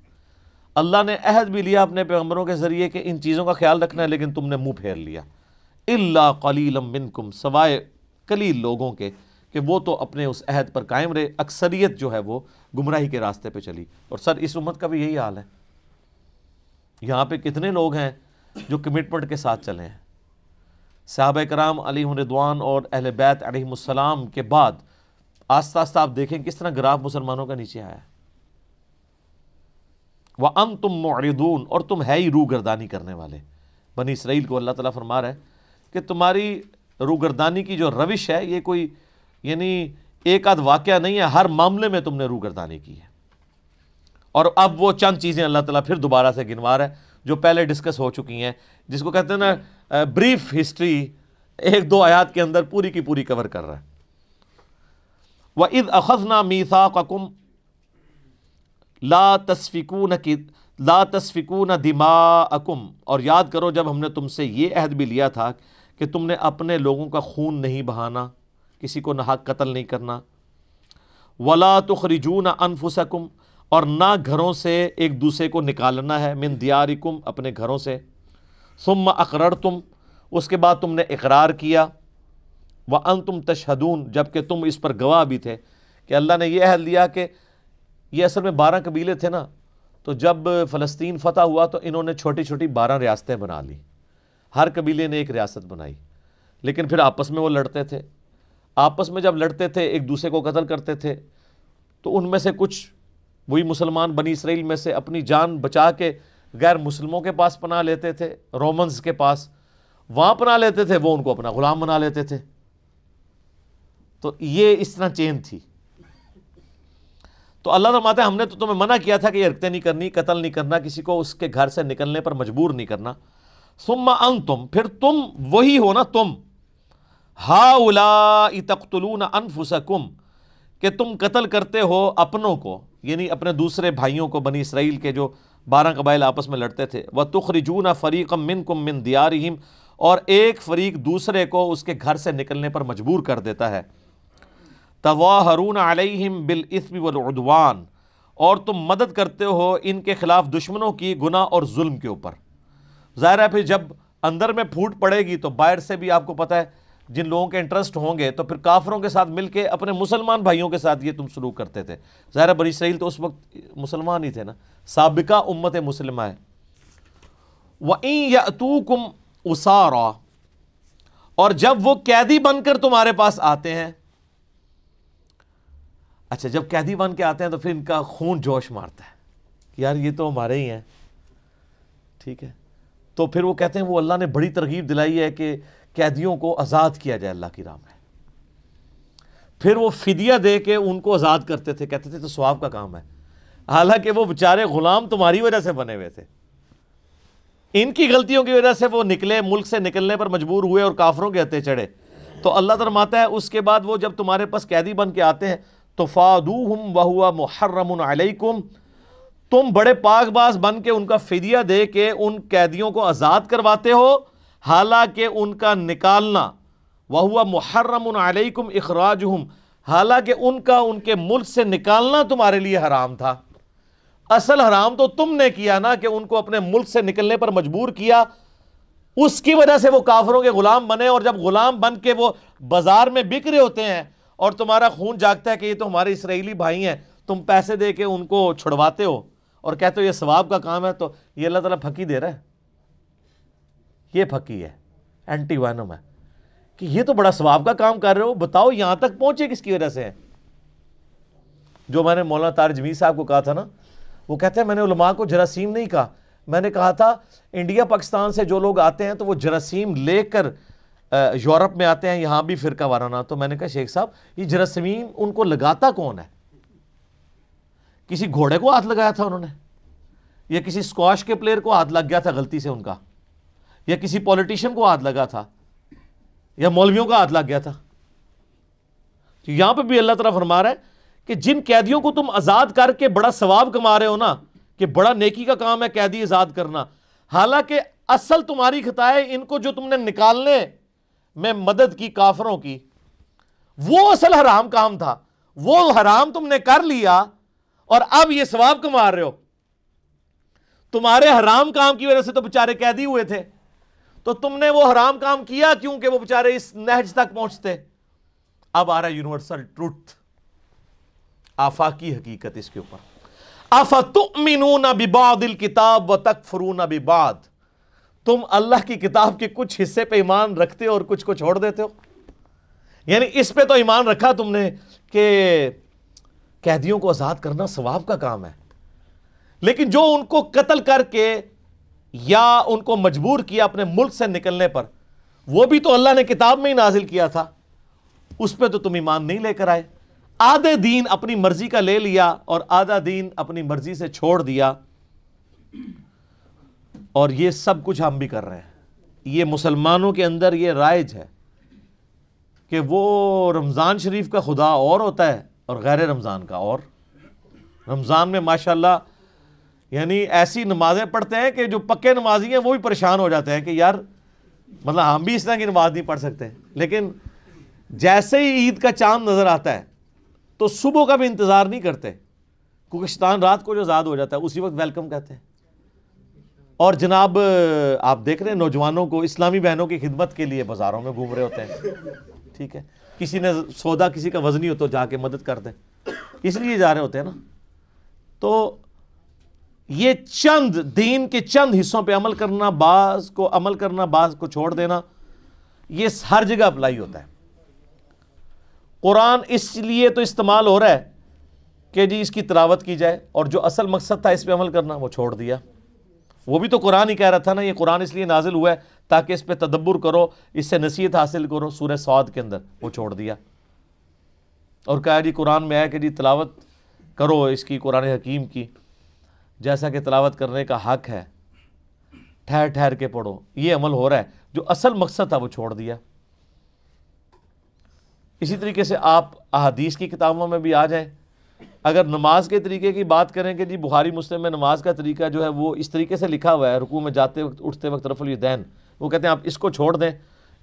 اللہ نے عہد بھی لیا اپنے پیغمبروں کے ذریعے کہ ان چیزوں کا خیال رکھنا ہے, لیکن تم نے منہ پھیر لیا. الا قلیلا منکم, سوائے قلیل لوگوں کے کہ وہ تو اپنے اس عہد پر قائم رہے, اکثریت جو ہے وہ گمراہی کے راستے پہ چلی. اور سر اس امت کا بھی یہی حال ہے. یہاں پہ کتنے لوگ ہیں جو کمٹمنٹ کے ساتھ چلے ہیں. صحابہ کرام علیہم رضوان اور اہل بیت علیہم السلام کے بعد آہستہ آہستہ آپ دیکھیں کس طرح گراف مسلمانوں کا نیچے آیا ہے. وَأَنْتُمْ مُعْرِضُونَ, اور تم ہے ہی روگردانی کرنے والے. بنی اسرائیل کو اللہ تعالیٰ فرما رہا ہے کہ تمہاری روگردانی کی جو روش ہے یہ کوئی یعنی ایک آدھ واقعہ نہیں ہے, ہر معاملے میں تم نے روگردانی کی ہے. اور اب وہ چند چیزیں اللہ تعالیٰ پھر دوبارہ سے گنوا رہا ہے جو پہلے ڈسکس ہو چکی ہیں, جس کو کہتے ہیں نا بریف ہسٹری, 1-2 آیات کے اندر پوری کی پوری کور کر رہا ہے. وَإِذْ أَخَذْنَا مِيثَاقَكُمْ لا تسفکون دماءکم, اور یاد کرو جب ہم نے تم سے یہ عہد بھی لیا تھا کہ تم نے اپنے لوگوں کا خون نہیں بہانا, کسی کو ناحق قتل نہیں کرنا. ولا تخرجون انفسکم, اور نہ گھروں سے ایک دوسرے کو نکالنا ہے, من دیارکم, اپنے گھروں سے. ثم اقررتم, اس کے بعد تم نے اقرار کیا. وانتم تشہدون, جبکہ تم اس پر گواہ بھی تھے کہ اللہ نے یہ عہد لیا کہ یہ اصل میں 12 قبیلے تھے نا, تو جب فلسطین فتح ہوا تو انہوں نے چھوٹی چھوٹی 12 ریاستیں بنا لی, ہر قبیلے نے ایک ریاست بنائی. لیکن پھر آپس میں وہ لڑتے تھے, آپس میں جب لڑتے تھے ایک دوسرے کو قتل کرتے تھے, تو ان میں سے کچھ وہی مسلمان بنی اسرائیل میں سے اپنی جان بچا کے غیر مسلموں کے پاس پناہ لیتے تھے, رومنز کے پاس, وہاں پناہ لیتے تھے, وہ ان کو اپنا غلام بنا لیتے تھے. تو یہ اس طرح چین تھی. تو اللہ فرماتا ہے ہم نے تو تمہیں منع کیا تھا کہ یہ حرکتیں نہیں کرنی, قتل نہیں کرنا, کسی کو اس کے گھر سے نکلنے پر مجبور نہیں کرنا. ثم انتم, پھر تم وہی ہو نا, تم ہؤلاء تقتلون انفسکم, کہ تم قتل کرتے ہو اپنوں کو, یعنی اپنے دوسرے بھائیوں کو, بنی اسرائیل کے جو 12 قبائل آپس میں لڑتے تھے. وتخرجون فریقا منکم من دیارہم, اور ایک فریق دوسرے کو اس کے گھر سے نکلنے پر مجبور کر دیتا ہے. تظاہرون علیہم بالاثم والعدوان, اور تم مدد کرتے ہو ان کے خلاف دشمنوں کی گناہ اور ظلم کے اوپر. ظاہر ہے پھر جب اندر میں پھوٹ پڑے گی تو باہر سے بھی آپ کو پتہ ہے جن لوگوں کے انٹرسٹ ہوں گے, تو پھر کافروں کے ساتھ مل کے اپنے مسلمان بھائیوں کے ساتھ یہ تم سلوک کرتے تھے. ظاہر ہے بنی اسرائیل تو اس وقت مسلمان ہی تھے نا, سابقہ امت مسلمہ ہے. وَإِن يَأْتُوكُمْ أُسَارَىٰ, اور جب وہ قیدی بن کر تمہارے پاس آتے ہیں. اچھا, جب قیدی بن کے آتے ہیں تو پھر ان کا خون جوش مارتا ہے کہ یار یہ تو ہمارے ہی ہیں, ٹھیک ہے. تو پھر وہ کہتے ہیں وہ اللہ نے بڑی ترغیب دلائی ہے کہ قیدیوں کو آزاد کیا جائے اللہ کی راہ میں. پھر وہ فدیہ دے کے ان کو آزاد کرتے تھے, کہتے تھے تو ثواب کا کام ہے, حالانکہ وہ بیچارے غلام تمہاری وجہ سے بنے ہوئے تھے. ان کی غلطیوں کی وجہ سے وہ نکلے, ملک سے نکلنے پر مجبور ہوئے اور کافروں کے ہتھے چڑھے. تو اللہ فرماتا ہے اس کے بعد وہ جب تمہارے پاس قیدی بن کے آتے ہیں تفادوہم وہو محرم علیکم، تم بڑے پاک باز بن کے ان کا فدیہ دے کے ان قیدیوں کو آزاد کرواتے ہو، حالانکہ ان کا نکالنا، وہو محرم علیکم اخراجہم، حالانکہ ان کا ان کے ملک سے نکالنا تمہارے لیے حرام تھا۔ اصل حرام تو تم نے کیا نا، کہ ان کو اپنے ملک سے نکلنے پر مجبور کیا، اس کی وجہ سے وہ کافروں کے غلام بنے، اور جب غلام بن کے وہ بازار میں بک رہے ہوتے ہیں اور تمہارا خون جاگتا ہے کہ یہ تو ہمارے اسرائیلی بھائی ہیں، تم پیسے دے کے ان کو چھڑواتے ہو اور کہتے ہو یہ ثواب کا کام ہے، تو یہ اللہ تعالیٰ پھکی دے رہا ہے، یہ پھکی ہے، اینٹی وینم ہے، کہ یہ تو بڑا ثواب کا کام کر رہے ہو، بتاؤ یہاں تک پہنچے کس کی وجہ سے ہے؟ جو میں نے مولانا طارق جمیل صاحب کو کہا تھا نا، وہ کہتے ہیں میں نے علماء کو جراثیم نہیں کہا، میں نے کہا تھا انڈیا پاکستان سے جو لوگ آتے ہیں تو وہ جراثیم لے کر یورپ میں آتے ہیں، یہاں بھی فرقہ وارانہ، تو میں نے کہا شیخ صاحب یہ جراثیم ان کو لگاتا کون ہے؟ کسی گھوڑے کو ہاتھ لگایا تھا انہوں نے، یا کسی اسکواش کے پلیئر کو ہاتھ لگ گیا تھا غلطی سے ان کا، یا کسی پولیٹیشین کو ہاتھ لگا تھا، یا مولویوں کا ہاتھ لگ گیا تھا؟ تو یہاں پہ بھی اللہ تعالیٰ فرما رہا ہے کہ جن قیدیوں کو تم آزاد کر کے بڑا ثواب کما رہے ہو نا، کہ بڑا نیکی کا کام ہے قیدی آزاد کرنا، حالانکہ اصل تمہاری خطا ہے ان کو جو تم نے نکالنے میں مدد کی کافروں کی، وہ اصل حرام کام تھا، وہ حرام تم نے کر لیا اور اب یہ ثواب کما رہے ہو۔ تمہارے حرام کام کی وجہ سے تو بیچارے قیدی ہوئے تھے، تو تم نے وہ حرام کام کیا کیوں کہ وہ بیچارے اس نہج تک پہنچتے۔ اب آ رہا ہے یونیورسل ٹروتھ، آفاقی حقیقت اس کے اوپر، افتؤمنون ببعض الکتاب وتکفرون ببعض، تم اللہ کی کتاب کے کچھ حصے پہ ایمان رکھتے ہو اور کچھ کو چھوڑ دیتے ہو۔ یعنی اس پہ تو ایمان رکھا تم نے کہ قیدیوں کو آزاد کرنا ثواب کا کام ہے، لیکن جو ان کو قتل کر کے یا ان کو مجبور کیا اپنے ملک سے نکلنے پر، وہ بھی تو اللہ نے کتاب میں ہی نازل کیا تھا، اس پہ تو تم ایمان نہیں لے کر آئے۔ آدھے دین اپنی مرضی کا لے لیا اور آدھا دین اپنی مرضی سے چھوڑ دیا، اور یہ سب کچھ ہم بھی کر رہے ہیں۔ یہ مسلمانوں کے اندر یہ رائج ہے کہ وہ رمضان شریف کا خدا اور ہوتا ہے اور غیر رمضان کا اور۔ رمضان میں ماشاءاللہ یعنی ایسی نمازیں پڑھتے ہیں کہ جو پکے نمازی ہیں وہ بھی پریشان ہو جاتے ہیں کہ یار مطلب ہم بھی اس طرح کی نماز نہیں پڑھ سکتے، لیکن جیسے ہی عید کا چاند نظر آتا ہے تو صبح کا بھی انتظار نہیں کرتے، کیونکہ شیطان رات کو جو آزاد ہو جاتا ہے اسی وقت ویلکم کہتے ہیں۔ اور جناب آپ دیکھ رہے ہیں نوجوانوں کو اسلامی بہنوں کی خدمت کے لیے بازاروں میں گھوم رہے ہوتے ہیں، ٹھیک ہے، کسی نے سودا کسی کا وزنی ہو تو جا کے مدد کر دیں، اس لیے جا رہے ہوتے ہیں نا۔ تو یہ چند دین کے چند حصوں پہ عمل کرنا، بعض کو عمل کرنا، بعض کو چھوڑ دینا، یہ ہر جگہ اپلائی ہوتا ہے۔ قرآن اس لیے تو استعمال ہو رہا ہے کہ جی اس کی تلاوت کی جائے، اور جو اصل مقصد تھا اس پہ عمل کرنا وہ چھوڑ دیا۔ وہ بھی تو قرآن ہی کہہ رہا تھا نا، یہ قرآن اس لیے نازل ہوا ہے تاکہ اس پہ تدبر کرو، اس سے نصیحت حاصل کرو، سورہ صاد کے اندر وہ چھوڑ دیا، اور کہا جی قرآن میں ہے کہ جی تلاوت کرو اس کی، قرآن حکیم کی، جیسا کہ تلاوت کرنے کا حق ہے، ٹھہر ٹھہر کے پڑھو۔ یہ عمل ہو رہا ہے، جو اصل مقصد تھا وہ چھوڑ دیا۔ اسی طریقے سے آپ احادیث کی کتابوں میں بھی آ جائیں، اگر نماز کے طریقے کی بات کریں کہ جی بخاری مسلم میں نماز کا طریقہ جو ہے وہ اس طریقے سے لکھا ہوا ہے، رکوع میں جاتے وقت اٹھتے وقت رفع الیدین، وہ کہتے ہیں آپ اس کو چھوڑ دیں،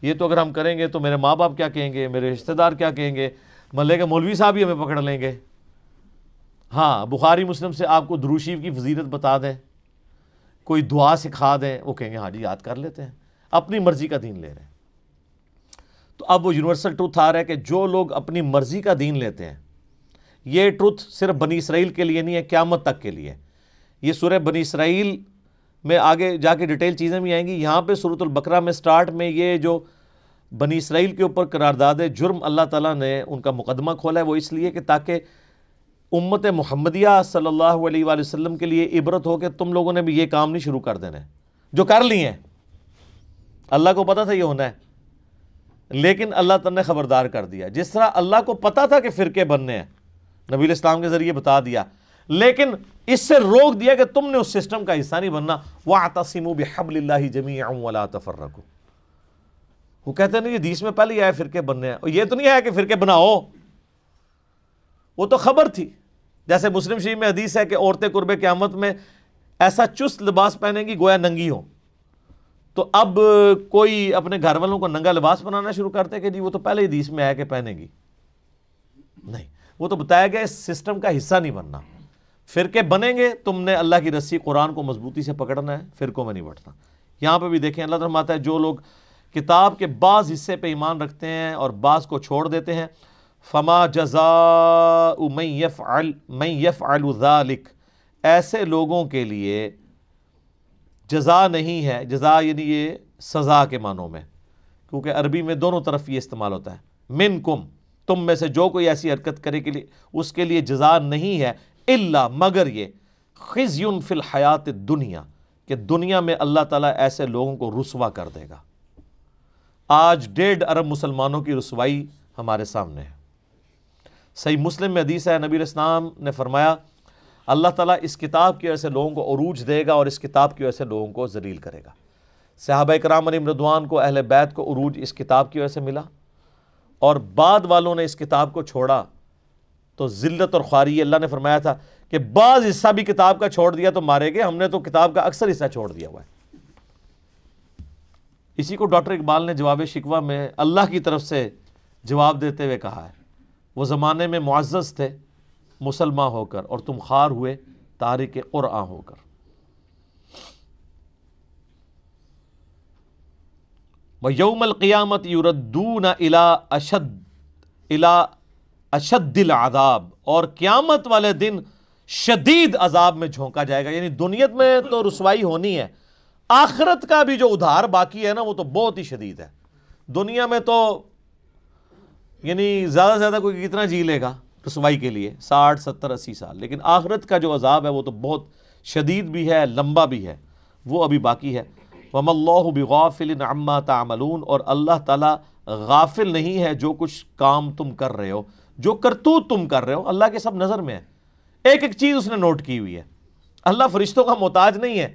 یہ تو اگر ہم کریں گے تو میرے ماں باپ کیا کہیں گے، میرے رشتہ دار کیا کہیں گے، محلے کے مولوی صاحب ہی ہمیں پکڑ لیں گے۔ ہاں بخاری مسلم سے آپ کو درود شریف کی فضیلت بتا دیں، کوئی دعا سکھا دیں، وہ کہیں گے ہاں جی یاد کر لیتے ہیں، اپنی مرضی کا دین لے رہے ہیں۔ تو اب وہ یونیورسل ٹروتھ آ رہا ہے کہ جو لوگ اپنی مرضی کا دین لیتے ہیں، یہ ٹروتھ صرف بنی اسرائیل کے لیے نہیں ہے، قیامت تک کے لیے۔ یہ سورہ بنی اسرائیل میں آگے جا کے ڈیٹیل چیزیں بھی آئیں گی، یہاں پہ سورۃ البقرہ میں سٹارٹ میں یہ جو بنی اسرائیل کے اوپر قرارداد جرم اللہ تعالیٰ نے ان کا مقدمہ کھولا ہے، وہ اس لیے کہ تاکہ امت محمدیہ صلی اللہ علیہ وآلہ وسلم کے لیے عبرت ہو کہ تم لوگوں نے بھی یہ کام نہیں شروع کر دینے جو کر لیے ہیں۔ اللہ کو پتا تھا یہ ہونا ہے، لیکن اللہ تعالیٰ نے خبردار کر دیا۔ جس طرح اللہ کو پتا تھا کہ فرقے بننے ہیں، نبی علیہ السلام کے ذریعے بتا دیا، لیکن اس سے روک دیا کہ تم نے اس سسٹم کا حصہ نہیں بننا۔ وَاعْتَصِمُوا بِحَبْلِ اللَّهِ جَمِيعًا وَلَا تَفَرَّقُوا، وہ کہتے ہیں نا یہ حدیث میں پہلے ہی آیا فرقے بننے ہیں، اور یہ تو نہیں آیا کہ فرقے بناؤ، وہ تو خبر تھی. جیسے مسلم شریف میں حدیث ہے کہ عورتیں قرب قیامت میں ایسا چست لباس پہنیں گی گویا ننگی ہوں. تو اب کوئی اپنے گھر والوں کو ننگا لباس بنانا شروع کرتے کہ جی وہ تو پہلے حدیث میں آیا کہ پہنے گی. نہیں, وہ تو بتایا گیا اس سسٹم کا حصہ نہیں بننا. فرقے بنیں گے, تم نے اللہ کی رسی قرآن کو مضبوطی سے پکڑنا ہے, فرقوں میں نہیں بٹنا. یہاں پہ بھی دیکھیں اللہ تعالیٰ فرماتا ہے جو لوگ کتاب کے بعض حصے پہ ایمان رکھتے ہیں اور بعض کو چھوڑ دیتے ہیں, فما جزاء من یفعل ذلک, ایسے لوگوں کے لیے جزا نہیں ہے. جزا یعنی یہ سزا کے معنوں میں, کیونکہ عربی میں دونوں طرف یہ استعمال ہوتا ہے. منکم, تم میں سے جو کوئی ایسی حرکت کرے کے لیے اس کے لیے جزا نہیں ہے, الا مگر یہ, خزی فی الحیات الدنیا, کہ دنیا میں اللہ تعالیٰ ایسے لوگوں کو رسوا کر دے گا. آج 1.5 ارب مسلمانوں کی رسوائی ہمارے سامنے ہے. صحیح مسلم میں حدیث ہے, نبی علیہ السلام نے فرمایا اللہ تعالیٰ اس کتاب کی وجہ سے لوگوں کو عروج دے گا اور اس کتاب کی وجہ سے لوگوں کو ذلیل کرے گا. صحابہ کرام علیہم رضوان کو, اہل بیت کو عروج اس کتاب کی وجہ سے ملا, اور بعد والوں نے اس کتاب کو چھوڑا تو ذلت اور خواری. اللہ نے فرمایا تھا کہ بعض حصہ بھی کتاب کا چھوڑ دیا تو مارے گئے, ہم نے تو کتاب کا اکثر حصہ چھوڑ دیا ہوا ہے. اسی کو ڈاکٹر اقبال نے جواب شکوہ میں اللہ کی طرف سے جواب دیتے ہوئے کہا ہے, وہ زمانے میں معزز تھے مسلمان ہو کر, اور تم خوار ہوئے تارک قرآن ہو کر. وَيَوْمَ الْقِيَامَةِ يُرَدُّونَ إِلَىٰ أَشَدِّ الْعَذَابِ, اور قیامت والے دن شدید عذاب میں جھونکا جائے گا. یعنی دنیت میں تو رسوائی ہونی ہے, آخرت کا بھی جو ادھار باقی ہے نا وہ تو بہت ہی شدید ہے. دنیا میں تو یعنی زیادہ سے زیادہ کوئی کتنا جی لے گا رسوائی کے لیے, 60 70 80 سال, لیکن آخرت کا جو عذاب ہے وہ تو بہت شدید بھی ہے, لمبا بھی ہے, وہ ابھی باقی ہے. وَمَا اللَّهُ بِغَافِلٍ عَمَّا تَعْمَلُونَ, اور اللہ تعالیٰ غافل نہیں ہے جو کچھ کام تم کر رہے ہو, جو کرتوت تم کر رہے ہو, اللہ کے سب نظر میں ہے. ایک ایک چیز اس نے نوٹ کی ہوئی ہے. اللہ فرشتوں کا محتاج نہیں ہے,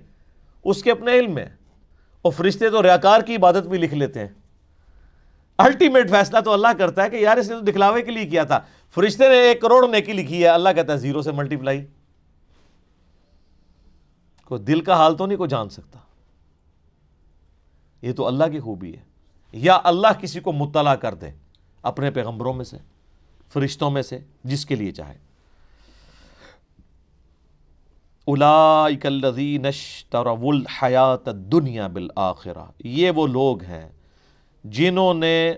اس کے اپنے علم میں, اور فرشتے تو ریاکار کی عبادت بھی لکھ لیتے ہیں. الٹیمیٹ فیصلہ تو اللہ کرتا ہے کہ یار اس نے تو دکھلاوے کے لیے کیا تھا. فرشتے نے 1 کروڑ نیکی لکھی ہے, اللہ کہتا ہے 0 سے ملٹیپلائی. کوئی دل کا حال تو نہیں کوئی جان سکتا, یہ تو اللہ کی خوبی ہے. یا اللہ کسی کو مطلع کر دے اپنے پیغمبروں میں سے, فرشتوں میں سے, جس کے لیے چاہے. اولئک الذین اشتروا الحیات الدنیا بالآخرہ, یہ وہ لوگ ہیں جنہوں نے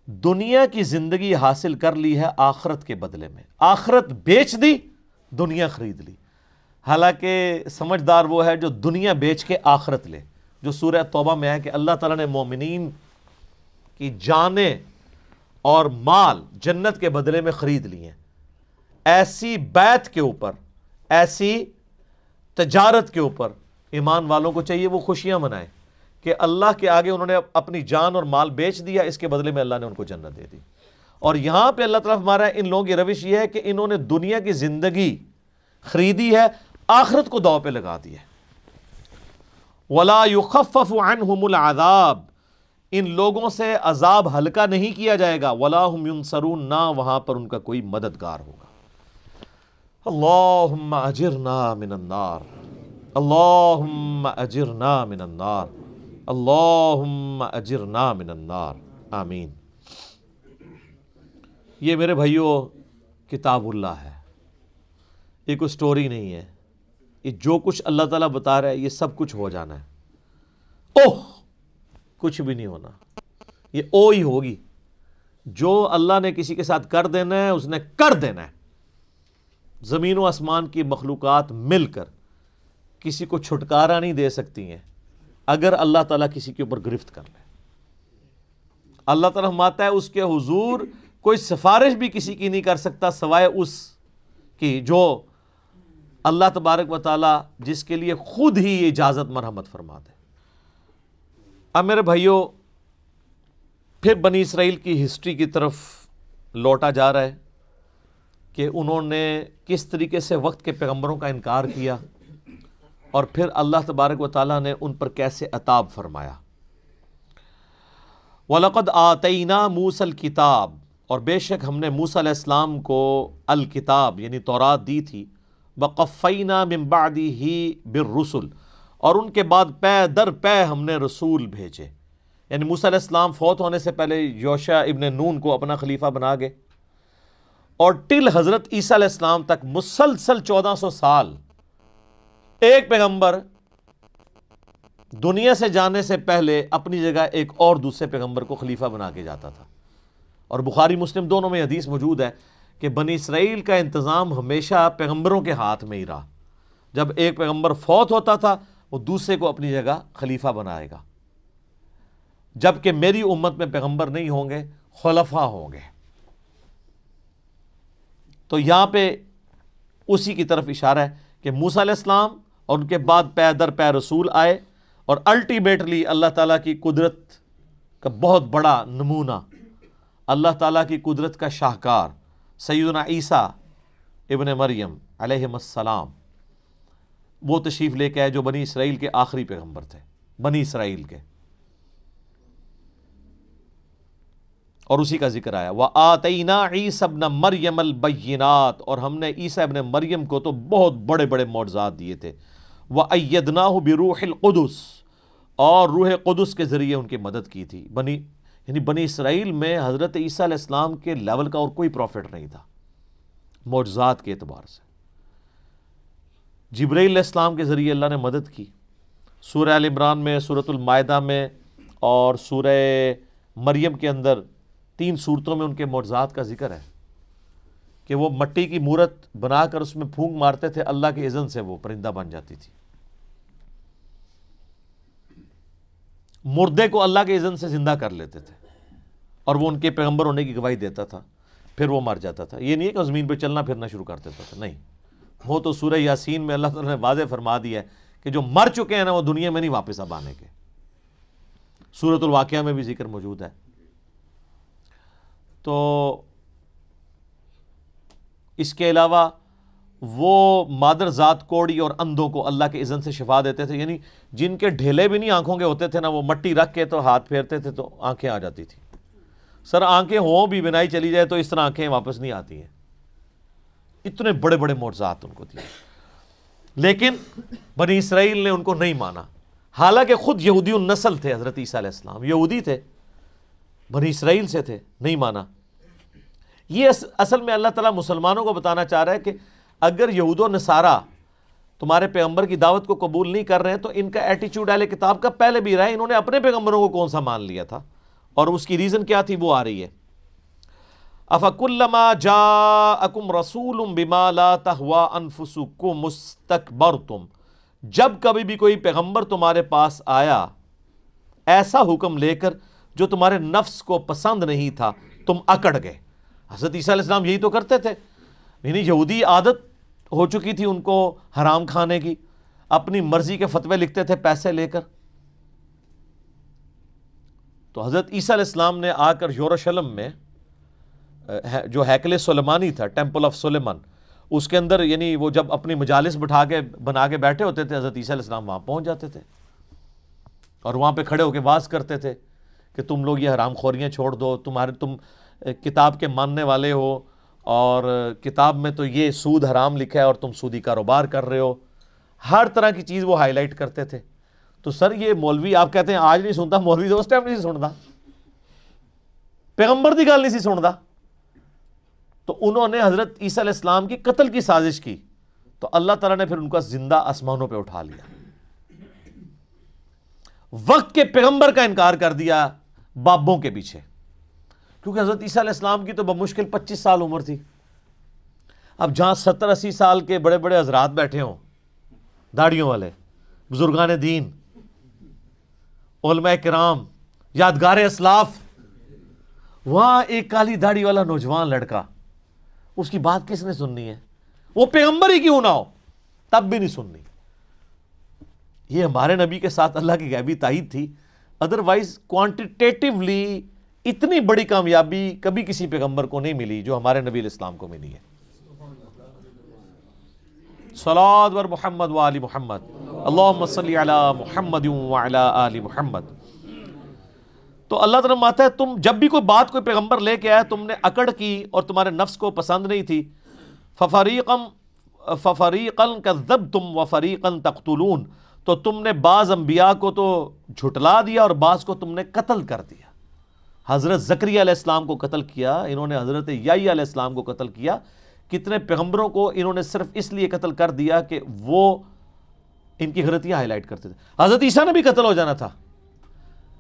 دنیا کی زندگی حاصل کر لی ہے آخرت کے بدلے میں. آخرت بیچ دی, دنیا خرید لی. حالانکہ سمجھدار وہ ہے جو دنیا بیچ کے آخرت لے, جو سورہ توبہ میں ہے کہ اللہ تعالیٰ نے مومنین کی جانیں اور مال جنت کے بدلے میں خرید لی ہیں. ایسی بیعت کے اوپر, ایسی تجارت کے اوپر ایمان والوں کو چاہیے وہ خوشیاں منائیں کہ اللہ کے آگے انہوں نے اپنی جان اور مال بیچ دیا, اس کے بدلے میں اللہ نے ان کو جنت دے دی. اور یہاں پہ اللہ تعالیٰ ہمارا ان لوگوں کی روش یہ ہے کہ انہوں نے دنیا کی زندگی خریدی ہے, آخرت کو داؤ پہ لگا دی ہے. وَلَا يُخَفَّفُ عَنْهُمُ الْعَذَابِ, ان لوگوں سے عذاب ہلکا نہیں کیا جائے گا. وَلَا هُمْ يُنصَرُونَ, نہ وہاں پر ان کا کوئی مددگار ہوگا. اللہم اجرنا من النار, اللہم اجرنا من النار, اللہم اجرنا من النار, آمین. یہ میرے بھائیوں کتاب اللہ ہے, یہ کوئی سٹوری نہیں ہے. یہ جو کچھ اللہ تعالیٰ بتا رہا ہے یہ سب کچھ ہو جانا ہے. اوہ کچھ بھی نہیں ہونا, یہ او ہی ہوگی. جو اللہ نے کسی کے ساتھ کر دینا ہے اس نے کر دینا ہے. زمین و آسمان کی مخلوقات مل کر کسی کو چھٹکارا نہیں دے سکتی ہیں اگر اللہ تعالیٰ کسی کے اوپر گرفت کر لے. اللہ تعالیٰ فرماتا ہے اس کے حضور کوئی سفارش بھی کسی کی نہیں کر سکتا سوائے اس کی جو اللہ تبارک و تعالیٰ جس کے لیے خود ہی یہ اجازت مرحمت فرما دے. اب میرے بھائیوں پھر بنی اسرائیل کی ہسٹری کی طرف لوٹا جا رہا ہے کہ انہوں نے کس طریقے سے وقت کے پیغمبروں کا انکار کیا اور پھر اللہ تبارک و تعالیٰ نے ان پر کیسے عتاب فرمایا. وَلَقَدْ آتَيْنَا مُوسَى الْكِتَابَ, اور بے شک ہم نے موسیٰ علیہ السلام کو الکتاب یعنی تورات دی تھی، وقفینا من بعدہ بالرسل، اور ان کے بعد پے در پے ہم نے رسول بھیجے، یعنی موسیٰ علیہ السلام فوت ہونے سے پہلے یوشع ابن نون کو اپنا خلیفہ بنا گئے، اور ٹل حضرت عیسیٰ علیہ السلام تک مسلسل 1400 سال ایک پیغمبر دنیا سے جانے سے پہلے اپنی جگہ ایک اور دوسرے پیغمبر کو خلیفہ بنا کے جاتا تھا۔ اور بخاری مسلم دونوں میں حدیث موجود ہے کہ بنی اسرائیل کا انتظام ہمیشہ پیغمبروں کے ہاتھ میں ہی رہا، جب ایک پیغمبر فوت ہوتا تھا وہ دوسرے کو اپنی جگہ خلیفہ بنائے گا، جبکہ میری امت میں پیغمبر نہیں ہوں گے، خلفاء ہوں گے۔ تو یہاں پہ اسی کی طرف اشارہ ہے کہ موسیٰ علیہ السلام اور ان کے بعد پے در پے رسول آئے، اور الٹیمیٹلی اللہ تعالیٰ کی قدرت کا بہت بڑا نمونہ، اللہ تعالیٰ کی قدرت کا شاہکار سیدنا عیسیٰ ابن مریم علیہ السلام وہ تشریف لے کے آئے جو بنی اسرائیل کے آخری پیغمبر تھے، بنی اسرائیل کے، اور اسی کا ذکر آیا وَآتَيْنَا عِيسَى ابْنَ مَرْيَمَ الْبَيِّنَاتِ، اور ہم نے عیسیٰ ابن مریم کو تو بہت بڑے بڑے معجزات دیے تھے، وَأَيَّدْنَاهُ بِرُوحِ الْقُدُسِ، اور روح قدس کے ذریعے ان کی مدد کی تھی۔ یعنی بنی اسرائیل میں حضرت عیسیٰ علیہ السلام کے لیول کا اور کوئی پروفٹ نہیں تھا معجزات کے اعتبار سے۔ جبرائیل علیہ السلام کے ذریعے اللہ نے مدد کی، سورہ آل عمران میں، سورۃ المائدہ میں اور سورہ مریم کے اندر 3 سورتوں میں ان کے معجزات کا ذکر ہے کہ وہ مٹی کی مورت بنا کر اس میں پھونک مارتے تھے، اللہ کے اذن سے وہ پرندہ بن جاتی تھی، مردے کو اللہ کے اذن سے زندہ کر لیتے تھے، اور وہ ان کے پیغمبر ہونے کی گواہی دیتا تھا، پھر وہ مر جاتا تھا۔ یہ نہیں ہے کہ زمین پہ چلنا پھرنا شروع کر دیتا تھا، نہیں، وہ تو سورہ یاسین میں اللہ تعالیٰ نے واضح فرما دیا ہے کہ جو مر چکے ہیں نا وہ دنیا میں نہیں واپس اب آنے کے۔ سورۃ الواقعہ میں بھی ذکر موجود ہے۔ تو اس کے علاوہ وہ مادر ذات کوڑی اور اندھوں کو اللہ کے اذن سے شفا دیتے تھے، یعنی جن کے ڈھیلے بھی نہیں آنکھوں کے ہوتے تھے نا، وہ مٹی رکھ کے تو ہاتھ پھیرتے تھے تو آنکھیں آ جاتی تھی۔ سر آنکھیں ہوں بھی، بنائی چلی جائے تو اس طرح آنکھیں واپس نہیں آتی ہیں، اتنے بڑے بڑے معجزات ان کو دیے، لیکن بنی اسرائیل نے ان کو نہیں مانا، حالانکہ خود یہودی النسل تھے حضرت عیسیٰ علیہ السلام، یہودی تھے، بنی اسرائیل سے تھے، نہیں مانا۔ یہ اصل میں اللہ تعالیٰ مسلمانوں کو بتانا چاہ رہا ہے کہ اگر یہود و نصارہ تمہارے پیغمبر کی دعوت کو قبول نہیں کر رہے ہیں تو ان کا ایٹیچیوڈ اہل کتاب کا پہلے بھی رہا ہے، انہوں نے اپنے پیغمبروں کو کون سا مان لیا تھا، اور اس کی ریزن کیا تھی وہ آ رہی ہے۔ أَفَكُلَّمَا جَاءَكُمْ رَسُولٌ بِمَا لَا تَهْوَىٰ أَنفُسُكُمُ اسْتَكْبَرْتُمْ، جب کبھی بھی کوئی پیغمبر تمہارے پاس آیا ایسا حکم لے کر جو تمہارے نفس کو پسند نہیں تھا، تم اکڑ گئے۔ حضرت عیسیٰ علیہ السلام یہی تو کرتے تھے، یعنی یہودی عادت ہو چکی تھی ان کو حرام کھانے کی، اپنی مرضی کے فتوے لکھتے تھے پیسے لے کر۔ تو حضرت عیسیٰ علیہ السلام نے آ کر یروشلم میں جو ہیکل سلیمانی تھا، ٹیمپل آف سلیمان، اس کے اندر یعنی وہ جب اپنی مجالس بنا کے بیٹھے ہوتے تھے، حضرت عیسیٰ علیہ السلام وہاں پہنچ جاتے تھے اور وہاں پہ کھڑے ہو کے واز کرتے تھے کہ تم لوگ یہ حرام خوریاں چھوڑ دو، تم کتاب کے ماننے والے ہو، اور کتاب میں تو یہ سود حرام لکھا ہے اور تم سودی کاروبار کر رہے ہو، ہر طرح کی چیز وہ ہائی لائٹ کرتے تھے۔ تو سر یہ مولوی آپ کہتے ہیں آج نہیں سنتا، مولوی تو اس ٹائم نہیں سنتا، پیغمبر دی گل نہیں سی سنتا۔ تو انہوں نے حضرت عیسیٰ علیہ السلام کی قتل کی سازش کی، تو اللہ تعالیٰ نے پھر ان کا زندہ آسمانوں پہ اٹھا لیا، وقت کے پیغمبر کا انکار کر دیا بابوں کے پیچھے، کیونکہ حضرت عیسیٰ علیہ السلام کی تو بمشکل 25 سال عمر تھی۔ اب جہاں 70-80 سال کے بڑے بڑے حضرات بیٹھے ہوں، داڑھیوں والے، بزرگان دین، علماء کرام، یادگار اسلاف، وہاں ایک کالی داڑھی والا نوجوان لڑکا، اس کی بات کس نے سننی ہے؟ وہ پیغمبر ہی کیوں نہ ہو، تب بھی نہیں سننی۔ یہ ہمارے نبی کے ساتھ اللہ کی غیبی تائید تھی، ادروائز کوانٹیٹیولی اتنی بڑی کامیابی کبھی کسی پیغمبر کو نہیں ملی جو ہمارے نبی علیہ السلام کو ملی ہے۔ صلوات بر محمد و آل محمد، اللہم صلی علی محمد و علی آل محمد۔ تو اللہ تعالیٰ ماتا ہے تم جب بھی کوئی بات کوئی پیغمبر لے کے آیا تم نے اکڑ کی اور تمہارے نفس کو پسند نہیں تھی، فَفَرِيقًا كَذَّبْتُمْ وَفَرِيقًا تَقْتُلُونَ، تو تم نے بعض انبیاء کو تو جھٹلا دیا اور بعض کو تم نے قتل کر دیا۔ حضرت زکریا علیہ السلام کو قتل کیا انہوں نے، حضرت یحییٰ علیہ السلام کو قتل کیا، کتنے پیغمبروں کو انہوں نے صرف اس لیے قتل کر دیا کہ وہ ان کی غلطیاں ہائی لائٹ کرتے تھے۔ حضرت عیسیٰ نے بھی قتل ہو جانا تھا،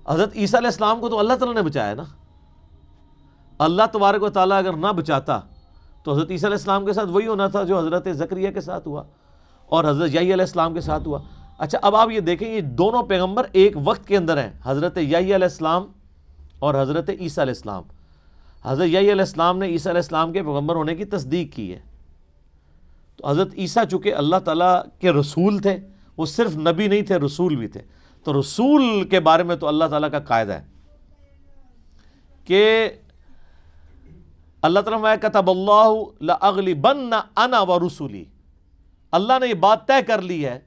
حضرت عیسیٰ علیہ السلام کو تو اللہ تعالیٰ نے بچایا نا۔ اللہ تبارک و تعالیٰ اگر نہ بچاتا تو حضرت عیسیٰ علیہ السلام کے ساتھ وہی ہونا تھا جو حضرت زکریا کے ساتھ ہوا اور حضرت یحییٰ علیہ السلام کے ساتھ ہوا۔ اچھا اب آپ یہ دیکھیں یہ دونوں پیغمبر ایک وقت کے اندر ہیں، حضرت یحییٰ علیہ السلام اور حضرت عیسیٰ علیہ السلام۔ حضرت یحییٰ علیہ السلام نے عیسیٰ علیہ السلام کے پیغمبر ہونے کی تصدیق کی ہے، تو حضرت عیسیٰ چونکہ اللہ تعالیٰ کے رسول تھے، وہ صرف نبی نہیں تھے رسول بھی تھے، تو رسول کے بارے میں تو اللہ تعالیٰ کا قاعدہ ہے کہ اللہ تعالیٰ میں کتب اللہ لأغلبن انا ورسلی، اللہ نے یہ بات طے کر لی ہے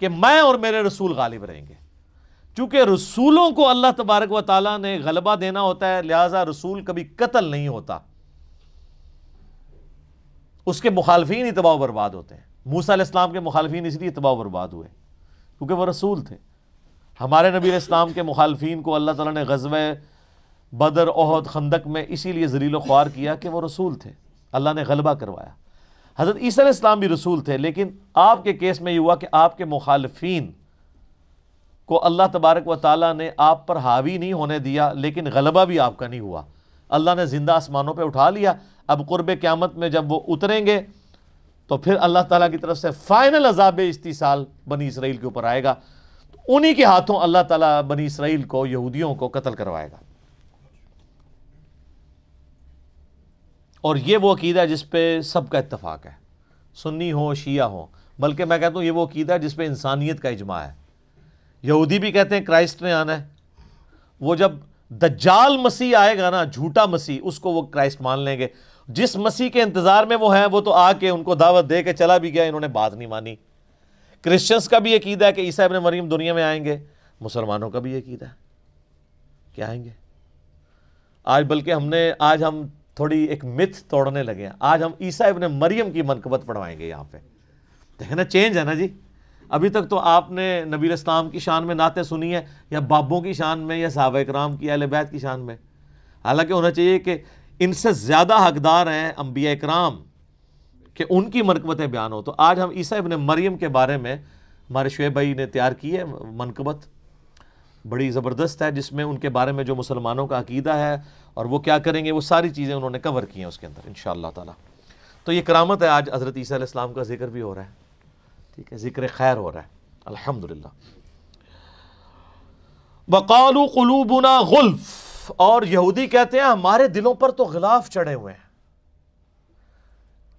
کہ میں اور میرے رسول غالب رہیں گے۔ چونکہ رسولوں کو اللہ تبارک و تعالیٰ نے غلبہ دینا ہوتا ہے، لہٰذا رسول کبھی قتل نہیں ہوتا، اس کے مخالفین ہی تباہ و برباد ہوتے ہیں۔ موسیٰ علیہ السلام کے مخالفین اس لیے تباہ و برباد ہوئے کیونکہ وہ رسول تھے۔ ہمارے نبی علیہ السلام کے مخالفین کو اللہ تعالیٰ نے غزوہ بدر، احد، خندق میں اسی لیے ذلیل و خوار کیا کہ وہ رسول تھے، اللہ نے غلبہ کروایا۔ حضرت عیسیٰ علیہ السلام بھی رسول تھے، لیکن آپ کے کیس میں یہ ہوا کہ آپ کے مخالفین کو اللہ تبارک و تعالیٰ نے آپ پر حاوی نہیں ہونے دیا، لیکن غلبہ بھی آپ کا نہیں ہوا۔ اللہ نے زندہ آسمانوں پہ اٹھا لیا۔ اب قرب قیامت میں جب وہ اتریں گے تو پھر اللہ تعالیٰ کی طرف سے فائنل عذاب استیصال بنی اسرائیل کے اوپر آئے گا، انہی کے ہاتھوں اللہ تعالیٰ بنی اسرائیل کو، یہودیوں کو قتل کروائے گا۔ اور یہ وہ عقیدہ ہے جس پہ سب کا اتفاق ہے، سنی ہو شیعہ ہو، بلکہ میں کہتا ہوں یہ وہ عقیدہ ہے جس پہ انسانیت کا اجماع ہے۔ یہودی بھی کہتے ہیں کرائسٹ نے آنا ہے، وہ جب دجال مسیح آئے گا نا، جھوٹا مسیح، اس کو وہ کرائسٹ مان لیں گے۔ جس مسیح کے انتظار میں وہ ہیں وہ تو آ کے ان کو دعوت دے کے چلا بھی گیا، انہوں نے بات نہیں مانی۔ کرسچنز کا بھی عقیدہ ہے کہ عیسیٰ ابن مریم دنیا میں آئیں گے، مسلمانوں کا بھی عقیدہ ہے کہ آئیں گے۔ آج بلکہ آج ہم تھوڑی ایک متھ توڑنے لگے ہیں، آج ہم عیسیٰ ابن مریم کی منقبت پڑھوائیں گے یہاں پہ۔ دیکھیں نا چینج ہے نا جی۔ ابھی تک تو آپ نے نبی علیہ السلام کی شان میں نعتیں سنی ہیں، یا بابوں کی شان میں، یا صحابہ کرام کی، اہل بیت کی شان میں، حالانکہ ہونا چاہیے کہ ان سے زیادہ حقدار ہیں انبیاء کرام کہ ان کی منقبتیں بیان ہو۔ تو آج ہم عیسیٰ ابن مریم کے بارے میں ہمارے شعیب بھائی نے تیار کی ہے منقبت، بڑی زبردست ہے، جس میں ان کے بارے میں جو مسلمانوں کا عقیدہ ہے اور وہ کیا کریں گے، وہ ساری چیزیں انہوں نے کور کی ہیں اس کے اندر انشاءاللہ تعالی۔ تو یہ کرامت ہے، آج حضرت عیسیٰ علیہ السلام کا ذکر بھی ہو رہا ہے، ٹھیک ہے، ذکر خیر ہو رہا ہے الحمدللہ۔ وَقَالُوا قُلُوبُنَا غُلْفٌ، اور یہودی کہتے ہیں ہمارے دلوں پر تو غلاف چڑھے ہوئے ہیں۔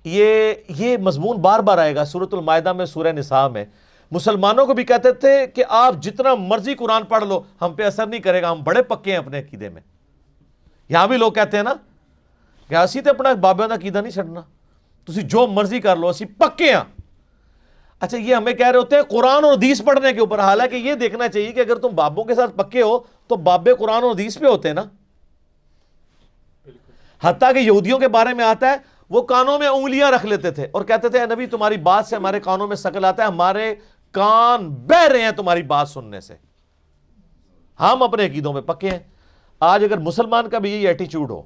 یہ مضمون بار بار آئے گا سورۃ المائدہ میں، سورہ نساء میں۔ مسلمانوں کو بھی کہتے تھے کہ آپ جتنا مرضی قرآن پڑھ لو ہم پہ اثر نہیں کرے گا، ہم بڑے پکے ہیں اپنے عقیدے میں۔ یہاں بھی لوگ کہتے ہیں نا کہ اسی تے اپنا بابیاں دا عقیدہ نہیں چھڑنا، تسی جو مرضی کر لو، اسی پکے ہیں۔ اچھا یہ ہمیں کہہ رہے ہوتے ہیں قرآن اور حدیث پڑھنے کے اوپر، حالانکہ یہ دیکھنا چاہیے کہ اگر تم بابوں کے ساتھ پکے ہو تو بابے قرآن اور حدیث پہ ہوتے ہیں نا۔ حتیٰ کہ یہودیوں کے بارے میں آتا ہے وہ کانوں میں انگلیاں رکھ لیتے تھے اور کہتے تھے اے نبی تمہاری بات سے ہمارے کانوں میں سکل آتا ہے، ہمارے کان بہ رہے ہیں تمہاری بات سننے سے، ہم اپنے عقیدوں میں پکے ہیں۔ آج اگر مسلمان کا بھی یہی ایٹیچیوڈ ہو،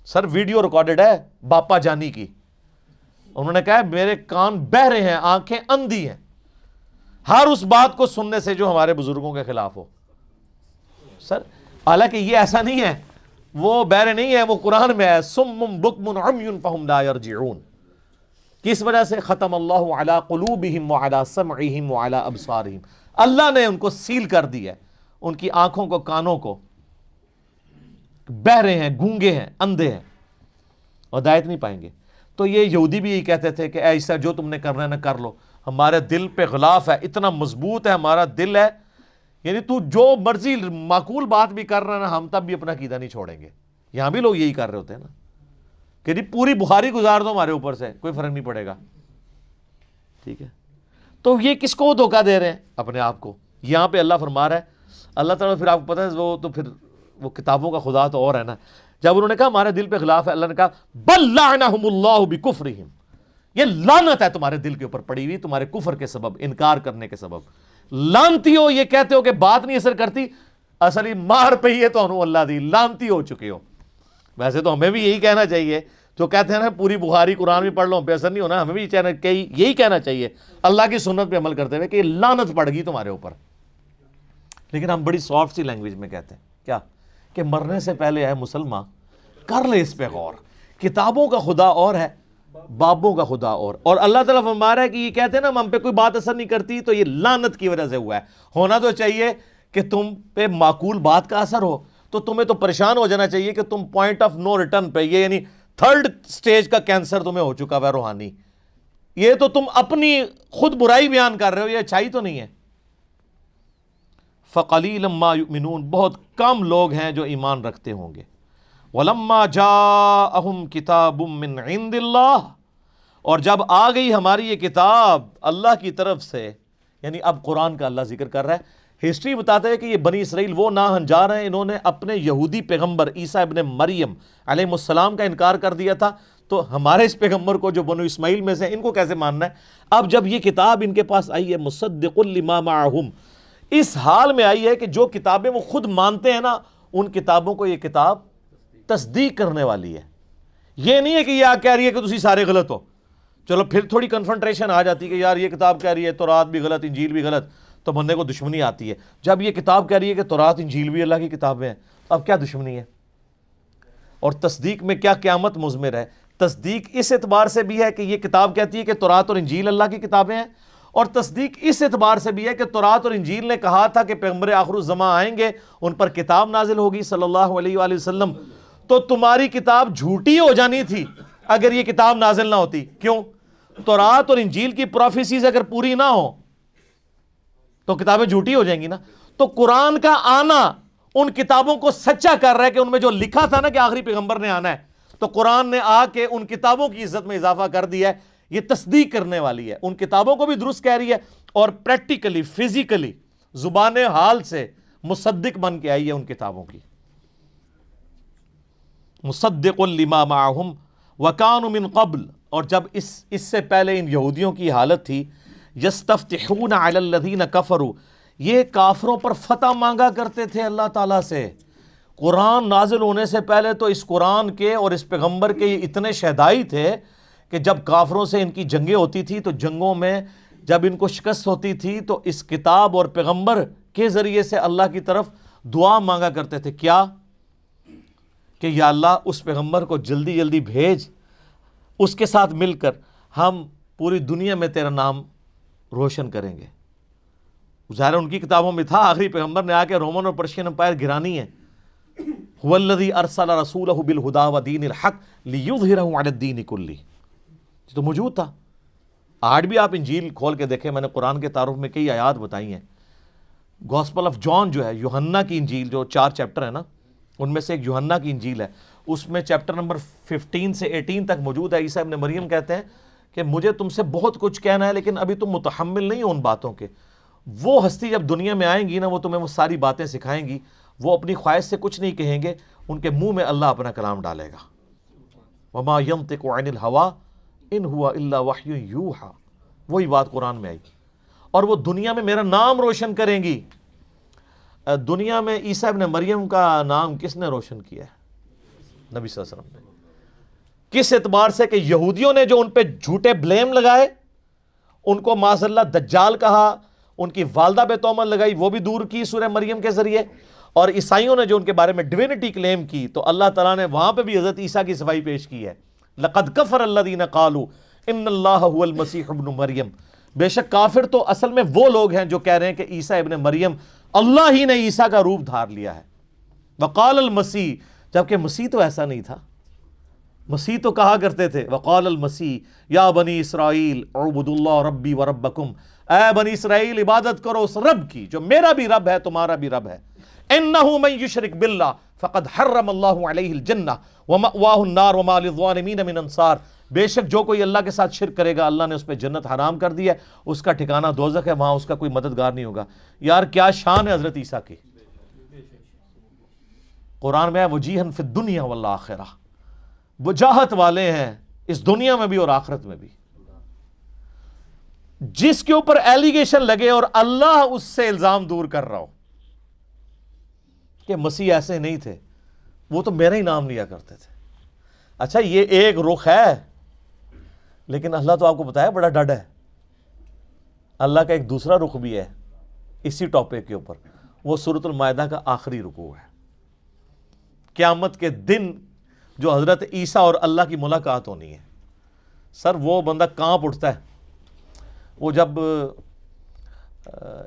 سر ویڈیو ریکارڈڈ ہے باپا جانی کی، انہوں نے کہا میرے کان بہ رہے ہیں، آنکھیں اندھی ہیں، ہر اس بات کو سننے سے جو ہمارے بزرگوں کے خلاف ہو۔ سر حالانکہ یہ ایسا نہیں ہے، وہ بہرے نہیں ہے، وہ قرآن میں ہے صم بکم عمی فہم لا یرجعون۔ کس وجہ سے؟ ختم اللہ علی قلوبہم وعلی سمعہم وعلی ابصارہم، اللہ نے ان کو سیل کر دیا ہے، ان کی آنکھوں کو، کانوں کو، بہرے ہیں، گونگے ہیں، اندھے ہیں، ہدایت نہیں پائیں گے۔ تو یہ یہودی بھی یہی کہتے تھے کہ اے عیسیٰ جو تم نے کرنا ہے نا کر لو، ہمارے دل پہ غلاف ہے، اتنا مضبوط ہے ہمارا دل ہے، یعنی تو جو مرضی معقول بات بھی کر رہا ہے نا، ہم تب بھی اپنا عقیدہ نہیں چھوڑیں گے۔ یہاں بھی لوگ یہی کر رہے ہوتے ہیں نا کہ جی پوری بخاری گزار دو ہمارے اوپر سے، کوئی فرق نہیں پڑے گا، ٹھیک ہے۔ تو یہ کس کو دھوکہ دے رہے ہیں؟ اپنے آپ کو۔ یہاں پہ اللہ فرما رہا ہے، اللہ تعالیٰ پھر آپ کو پتہ ہے وہ تو پھر وہ کتابوں کا خدا تو اور ہے نا. جب انہوں نے کہا ہمارے دل پہ خلاف ہے, اللہ نے کہا بل لعنہم اللہ بکفرہم, یہ لعنت ہے تمہارے دل کے اوپر پڑی ہوئی تمہارے کفر کے سبب, انکار کرنے کے سبب. لعنتی ہو, یہ کہتے ہو کہ بات نہیں اثر کرتی, اصلی مار پئی ہے تو انہوں اللہ دی, لعنتی ہو چکے ہو. ویسے تو ہمیں بھی یہی کہنا چاہیے, جو کہتے ہیں نا پوری بخاری قرآن بھی پڑھ لو بے اثر نہیں ہونا, ہمیں بھی یہی کہنا چاہیے اللہ کی سنت پہ عمل کرتے ہوئے کہ لعنت پڑ گئی تمہارے اوپر. لیکن ہم بڑی سافٹ سی لینگویج میں کہتے ہیں کیا, کہ مرنے سے پہلے ہے مسلمان کر لے اس پہ غور, کتابوں کا خدا اور ہے, بابوں کا خدا اور اللہ تعالیٰ فرما رہا ہے کہ یہ کہتے ہیں نا ہم پہ کوئی بات اثر نہیں کرتی, تو یہ لعنت کی وجہ سے ہوا ہے. ہونا تو چاہیے کہ تم پہ معقول بات کا اثر ہو, تو تمہیں تو پریشان ہو جانا چاہیے کہ تم پوائنٹ آف نو ریٹرن پہ, یہ یعنی تھرڈ سٹیج کا کینسر تمہیں ہو چکا ہے روحانی. یہ تو تم اپنی خود برائی بیان کر رہے ہو, یہ اچھائی تو نہیں ہے. فَقَلِيلًا مَا يُؤْمِنُونَ, بہت کم لوگ ہیں جو ایمان رکھتے ہوں گے. وَلَمَّا جَاءَهُمْ كِتَابٌ مِّنْ عِندِ اللَّهِ, اور جب آ گئی ہماری یہ کتاب اللہ کی طرف سے, یعنی اب قرآن کا اللہ ذکر کر رہا ہے. ہسٹری بتاتا ہے کہ یہ بنی اسرائیل وہ ناہنجار ہیں, انہوں نے اپنے یہودی پیغمبر عیسیٰ ابن مریم علیہ السلام کا انکار کر دیا تھا, تو ہمارے اس پیغمبر کو جو بنو اسماعیل میں سے ان کو کیسے ماننا ہے. اب جب یہ کتاب ان کے پاس آئی ہے مصدق لما معہم, اس حال میں آئی ہے کہ جو کتابیں وہ خود مانتے ہیں نا, ان کتابوں کو یہ کتاب تصدیق کرنے والی ہے. یہ نہیں ہے کہ یہ آ کہہ رہی ہے کہ تسی سارے غلط ہو. چلو پھر تھوڑی کنفرنٹریشن آ جاتی ہے کہ یار یہ کتاب کہہ رہی ہے تورات بھی غلط, انجیل بھی غلط, تو بندے کو دشمنی آتی ہے. جب یہ کتاب کہہ رہی ہے کہ تورات انجیل بھی اللہ کی کتابیں ہیں, اب کیا دشمنی ہے؟ اور تصدیق میں کیا قیامت مضمر ہے. تصدیق اس اعتبار سے بھی ہے کہ یہ کتاب کہتی ہے کہ تورات اور انجیل اللہ کی کتابیں ہیں, اور تصدیق اس اعتبار سے بھی ہے کہ تورات اور انجیل نے کہا تھا کہ پیغمبر آخر الزمان آئیں گے, ان پر کتاب نازل ہوگی صلی اللہ علیہ وآلہ وسلم. تو تمہاری کتاب جھوٹی ہو جانی تھی اگر یہ کتاب نازل نہ ہوتی. کیوں؟ تورات اور انجیل کی پروفیسیز اگر پوری نہ ہو تو کتابیں جھوٹی ہو جائیں گی نا. تو قرآن کا آنا ان کتابوں کو سچا کر رہا ہے کہ ان میں جو لکھا تھا نا کہ آخری پیغمبر نے آنا ہے, تو قرآن نے آ کے ان کتابوں کی عزت میں اضافہ کر دیا ہے. یہ تصدیق کرنے والی ہے, ان کتابوں کو بھی درست کہہ رہی ہے, اور پریکٹیکلی فزیکلی زبان حال سے مصدق بن کے آئی ہے ان کتابوں کی. مصدق لما معہم وکانوا من قبل, اور جب اس سے پہلے ان یہودیوں کی حالت تھی یستفتحون علی الذین کفروا, یہ کافروں پر فتح مانگا کرتے تھے اللہ تعالیٰ سے. قرآن نازل ہونے سے پہلے تو اس قرآن کے اور اس پیغمبر کے یہ اتنے شہدائی تھے کہ جب کافروں سے ان کی جنگیں ہوتی تھی تو جنگوں میں جب ان کو شکست ہوتی تھی تو اس کتاب اور پیغمبر کے ذریعے سے اللہ کی طرف دعا مانگا کرتے تھے. کیا؟ کہ یا اللہ اس پیغمبر کو جلدی جلدی بھیج, اس کے ساتھ مل کر ہم پوری دنیا میں تیرا نام روشن کریں گے. ظاہر ان کی کتابوں میں تھا, آخری پیغمبر نے آ کے رومن اور پرشین امپائر گرانی ہے. هو الذی ارسل رسولہ بالہدی ودین الحق لیظہرہ علی الدین کلہ, تو موجود تھا. آج بھی آپ انجیل کھول کے دیکھیں, میں نے قرآن کے تعارف میں کئی آیات بتائی ہیں. گوسپل آف جان جو ہے, یوحنا کی انجیل جو 4 چیپٹر ہے نا, ان میں سے ایک یوحنا کی انجیل ہے, اس میں چیپٹر نمبر 15 سے 18 تک موجود ہے. عیسیٰ ابن مریم کہتے ہیں کہ مجھے تم سے بہت کچھ کہنا ہے لیکن ابھی تم متحمل نہیں ہو ان باتوں کے. وہ ہستی جب دنیا میں آئیں گی نا, وہ تمہیں وہ ساری باتیں سکھائیں گی. وہ اپنی خواہش سے کچھ نہیں کہیں گے, ان کے منہ میں اللہ اپنا کلام ڈالے گا. وما ينطق عن الهوى ان ہوا الا وحی یوحى, وہی بات قرآن میں آئی. اور وہ دنیا میں میرا نام روشن کریں گی. دنیا میں عیسیٰ ابن مریم کا نام کس نے روشن کیا ہے؟ نبی صلی اللہ علیہ وسلم نے. کس اعتبار سے؟ کہ یہودیوں نے جو ان پہ جھوٹے بلیم لگائے, ان کو معاذ اللہ دجال کہا, ان کی والدہ پہ تہمت لگائی, وہ بھی دور کی سورہ مریم کے ذریعے. اور عیسائیوں نے جو ان کے بارے میں ڈیوینٹی کلیم کی, تو اللہ تعالیٰ نے وہاں پہ بھی حضرت عیسیٰ کی صفائی پیش کی ہے. لقد کفر الذین قالوا ان اللہ هو المسیح ابن مریم, بے شک کافر تو اصل میں وہ لوگ ہیں جو کہہ رہے ہیں کہ عیسیٰ ابن مریم اللہ ہی نے عیسیٰ کا روپ دھار لیا ہے. وقال المسیح, جبکہ مسیح تو ایسا نہیں تھا. مسیح تو کہا کرتے تھے وقال المسیح یا بنی اسرائیل اعبدوا اللہ ربی و ربکم, اے بنی اسرائیل عبادت کرو اس رب کی جو میرا بھی رب ہے تمہارا بھی رب ہے. انہ من یشرک باللہ فقد حرم اللہ علیہ الجنہ ومأواہ النار وما للظالمین من انصار, بے شک جو کوئی اللہ کے ساتھ شرک کرے گا اللہ نے اس پہ جنت حرام کر دی ہے, اس کا ٹھکانہ دوزخ ہے, وہاں اس کا کوئی مددگار نہیں ہوگا. یار کیا شان ہے حضرت عیسیٰ کی. قرآن میں ہے وجیہن فی الدنیا والآخرہ، وجاہت والے ہیں اس دنیا میں بھی اور آخرت میں بھی. جس کے اوپر ایلیگیشن لگے اور اللہ اس سے الزام دور کر رہا ہو کہ مسیح ایسے نہیں تھے، وہ تو میرا ہی نام لیا کرتے تھے. اچھا یہ ایک رخ ہے، لیکن اللہ تو آپ کو بتایا بڑا ڈڈ ہے. اللہ کا ایک دوسرا رخ بھی ہے اسی ٹاپک کے اوپر، وہ سورۃ المائدہ کا آخری رکوع ہے. قیامت کے دن جو حضرت عیسیٰ اور اللہ کی ملاقات ہونی ہے، سر وہ بندہ کانپ اٹھتا ہے. وہ جب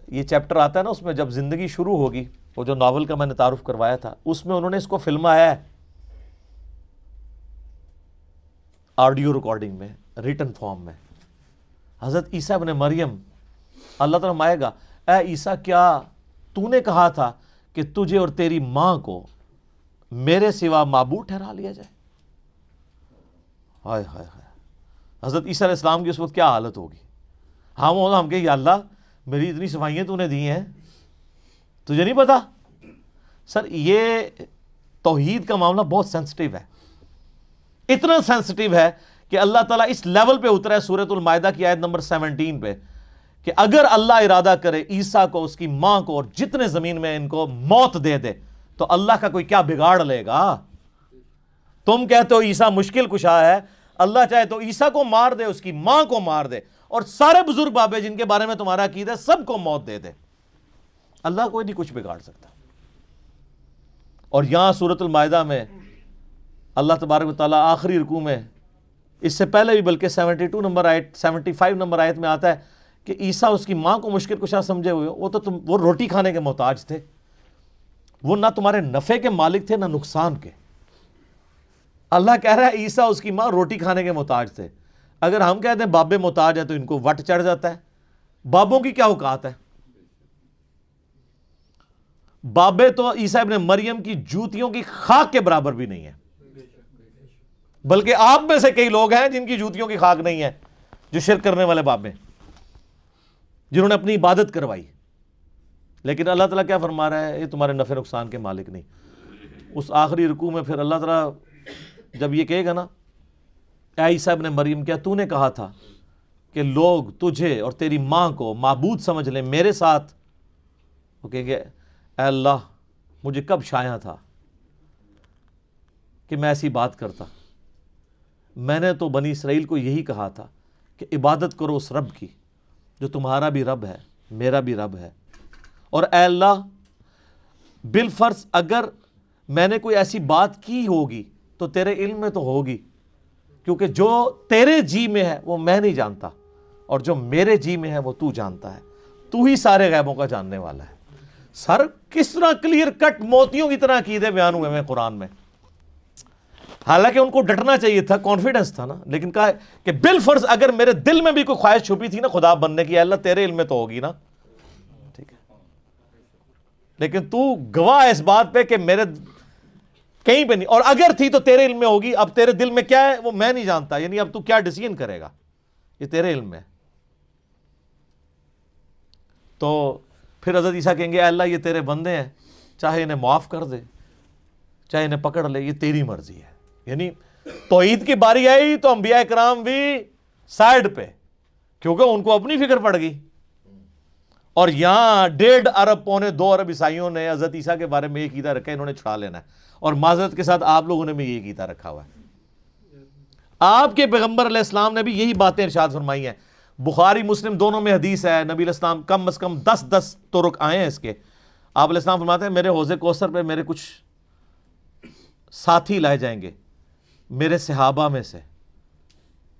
یہ چیپٹر آتا ہے نا، اس میں جب زندگی شروع ہوگی، وہ جو ناول کا میں نے تعارف کروایا تھا، اس میں انہوں نے اس کو فلمایا ہے، آڈیو ریکارڈنگ میں، ریٹن فارم میں. حضرت عیسیٰ ابن مریم، اللہ تعالیٰ فرمائے گا اے عیسیٰ کیا تو نے کہا تھا کہ تجھے اور تیری ماں کو میرے سوا معبود ٹھہرا لیا جائے؟ ہائے ہائے ہائے. حضرت عیسیٰ علیہ السلام کی اس وقت کیا حالت ہوگی؟ ہم کہ یا اللہ میری اتنی صفائیاں تو نے دی ہیں، تجھے نہیں پتا؟ سر یہ توحید کا معاملہ بہت سینسٹیو ہے، اتنا سینسٹیو ہے کہ اللہ تعالیٰ اس لیول پہ اترا ہے سورۃ المائدہ کی آیت نمبر 17 پہ کہ اگر اللہ ارادہ کرے عیسیٰ کو، اس کی ماں کو اور جتنے زمین میں ان کو موت دے دے تو اللہ کا کوئی کیا بگاڑ لے گا؟ تم کہتے ہو عیسیٰ مشکل کشا ہے، اللہ چاہے تو عیسیٰ کو مار دے، اس کی ماں کو مار دے، اور سارے بزرگ بابے جن کے بارے میں تمہارا عقیدہ ہے سب کو موت دے دے، اللہ کوئی نہیں کچھ بگاڑ سکتا. اور یہاں سورۃ المائدہ میں اللہ تبارک و تعالیٰ آخری رکوع میں، اس سے پہلے بھی بلکہ 72 نمبر آیت 75 نمبر آیت میں آتا ہے کہ عیسیٰ اس کی ماں کو مشکل کشا سمجھے ہوئے، وہ روٹی کھانے کے محتاج تھے، وہ نہ تمہارے نفع کے مالک تھے نہ نقصان کے. اللہ کہہ رہا ہے عیسیٰ اس کی ماں روٹی کھانے کے محتاج تھے. اگر ہم کہتے ہیں بابے محتاج ہیں تو ان کو وٹ چڑھ جاتا ہے. بابوں کی کیا اوقات ہے؟ بابے تو عیسیٰ ابن مریم کی جوتیوں کی خاک کے برابر بھی نہیں ہے، بلکہ آپ میں سے کئی لوگ ہیں جن کی جوتیوں کی خاک نہیں ہے، جو شرک کرنے والے بابے، جنہوں نے اپنی عبادت کروائی. لیکن اللہ تعالیٰ کیا فرما رہا ہے؟ یہ تمہارے نفع نقصان کے مالک نہیں. اس آخری رکوع میں پھر اللہ تعالیٰ جب یہ کہے گا نا اے عیسیٰ ابن مریم کیا تو نے کہا تھا کہ لوگ تجھے اور تیری ماں کو معبود سمجھ لیں میرے ساتھ؟ وہ کہیں گے اے اللہ مجھے کب شایع تھا کہ میں ایسی بات کرتا، میں نے تو بنی اسرائیل کو یہی کہا تھا کہ عبادت کرو اس رب کی جو تمہارا بھی رب ہے میرا بھی رب ہے. اور اے اللہ بالفرض اگر میں نے کوئی ایسی بات کی ہوگی تو تیرے علم میں تو ہوگی، کیونکہ جو تیرے جی میں ہے وہ میں نہیں جانتا، اور جو میرے جی میں ہے وہ تو جانتا ہے، تو ہی سارے غیبوں کا جاننے والا ہے. سر کس طرح کلیئر کٹ موتیوں کی طرح عقیدے بیان ہوئے ہیں قرآن میں. حالانکہ ان کو ڈٹنا چاہیے تھا، کانفیڈنس تھا نا، لیکن کہا کہ بالفرض اگر میرے دل میں بھی کوئی خواہش چھپی تھی نا خدا بننے کی، اللہ تیرے علم میں تو ہوگی نا، ٹھیک ہے، لیکن تو گواہ اس بات پہ کہ میرے کہیں پہ نہیں، اور اگر تھی تو تیرے علم میں ہوگی. اب تیرے دل میں کیا ہے وہ میں نہیں جانتا، یعنی اب تو کیا ڈیسیژن کرے گا یہ تیرے علم میں. تو پھر حضرت عیسیٰ کہیں گے اے اللہ یہ تیرے بندے ہیں، چاہے انہیں معاف کر دے چاہے انہیں پکڑ لے، یہ تیری مرضی ہے. یعنی توحید کی باری آئی تو انبیاء کرام بھی سائڈ پہ، کیونکہ ان کو اپنی فکر پڑ گئی. اور یہاں 1.5 ارب پونے 2 ارب عیسائیوں نے حضرت عیسیٰ کے بارے میں یہ عقیدہ رکھا ہے انہوں نے چھڑا لینا ہے، اور معذرت کے ساتھ آپ لوگوں نے بھی یہ عقیدہ رکھا ہوا ہے. آپ کے پیغمبر علیہ السلام نے بھی یہی باتیں ارشاد فرمائی ہیں. بخاری مسلم دونوں میں حدیث ہے، نبی علیہ السلام کم از کم 10 طرق آئے ہیں اس کے. آپ علیہ السلام فرماتے ہیں میرے حوض کوثر پہ میرے کچھ ساتھی لائے جائیں گے میرے صحابہ میں سے،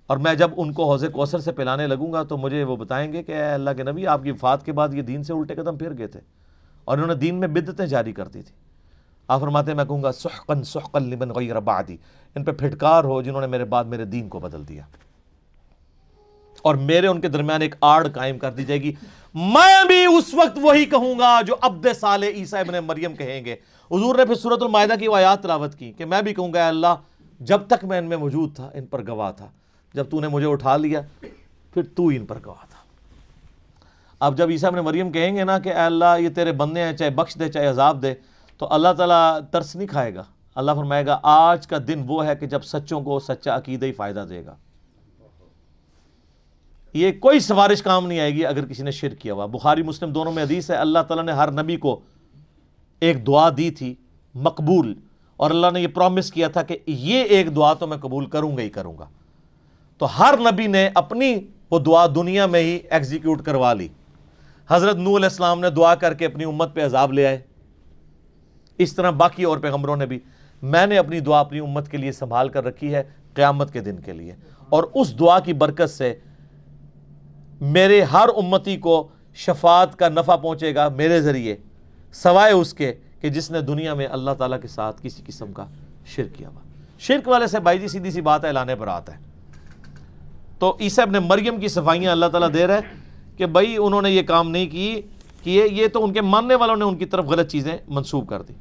اور میں جب ان کو حوض کوثر سے پلانے لگوں گا تو مجھے وہ بتائیں گے کہ اے اللہ کے نبی آپ کی وفات کے بعد یہ دین سے الٹے قدم پھر گئے تھے اور انہوں نے دین میں بدعتیں جاری کر دی تھی. آپ فرماتے ہیں میں کہوں گا سحقا سحقا لمن غیر بعدی، ان پہ پھٹکار ہو جنہوں نے میرے بعد میرے دین کو بدل دیا، اور میرے ان کے درمیان ایک آڑ قائم کر دی جائے گی. میں بھی اس وقت وہی کہوں گا جو عبد صالح عیسیٰ ابن مریم کہیں گے. حضور نے پھر سورۃ المائدہ کی وہ آیات تلاوت کی کہ میں بھی کہوں گا اے اللہ جب تک میں ان میں موجود تھا ان پر گواہ تھا، جب تو نے مجھے اٹھا لیا پھر تو ان پر گواہ تھا. اب جب عیسیٰ ابن مریم کہیں گے نا کہ اے اللہ یہ تیرے بندے ہیں چاہے بخش دے چاہے عذاب دے، تو اللہ تعالیٰ ترس نہیں کھائے گا؟ اللہ فرمائے گا آج کا دن وہ ہے کہ جب سچوں کو سچا عقیدہ ہی فائدہ دے گا. یہ کوئی سفارش کام نہیں آئے گی اگر کسی نے شرک کیا ہوا. بخاری مسلم دونوں میں حدیث ہے، اللہ تعالیٰ نے ہر نبی کو ایک دعا دی تھی مقبول، اور اللہ نے یہ پرومس کیا تھا کہ یہ ایک دعا تو میں قبول کروں گا ہی کروں گا. تو ہر نبی نے اپنی وہ دعا دنیا میں ہی ایگزیکیوٹ کروا لی. حضرت نوح علیہ السلام نے دعا کر کے اپنی امت پہ عذاب لے آئے. اس طرح باقی اور پیغمبروں نے بھی. میں نے اپنی دعا اپنی امت کے لیے سنبھال کر رکھی ہے قیامت کے دن کے لیے، اور اس دعا کی برکت سے میرے ہر امتی کو شفاعت کا نفع پہنچے گا میرے ذریعے، سوائے اس کے کہ جس نے دنیا میں اللہ تعالیٰ کے ساتھ کسی قسم کا شرک کیا ہوا. شرک والے سے بھائی جی سیدھی سی بات ہے، اعلان برات ہے. تو عیسیٰ ابن مریم کی صفائیاں اللہ تعالیٰ دے رہا ہے کہ بھائی انہوں نے یہ کام نہیں کیے، یہ تو ان کے ماننے والوں نے ان کی طرف غلط چیزیں منسوب کر دی.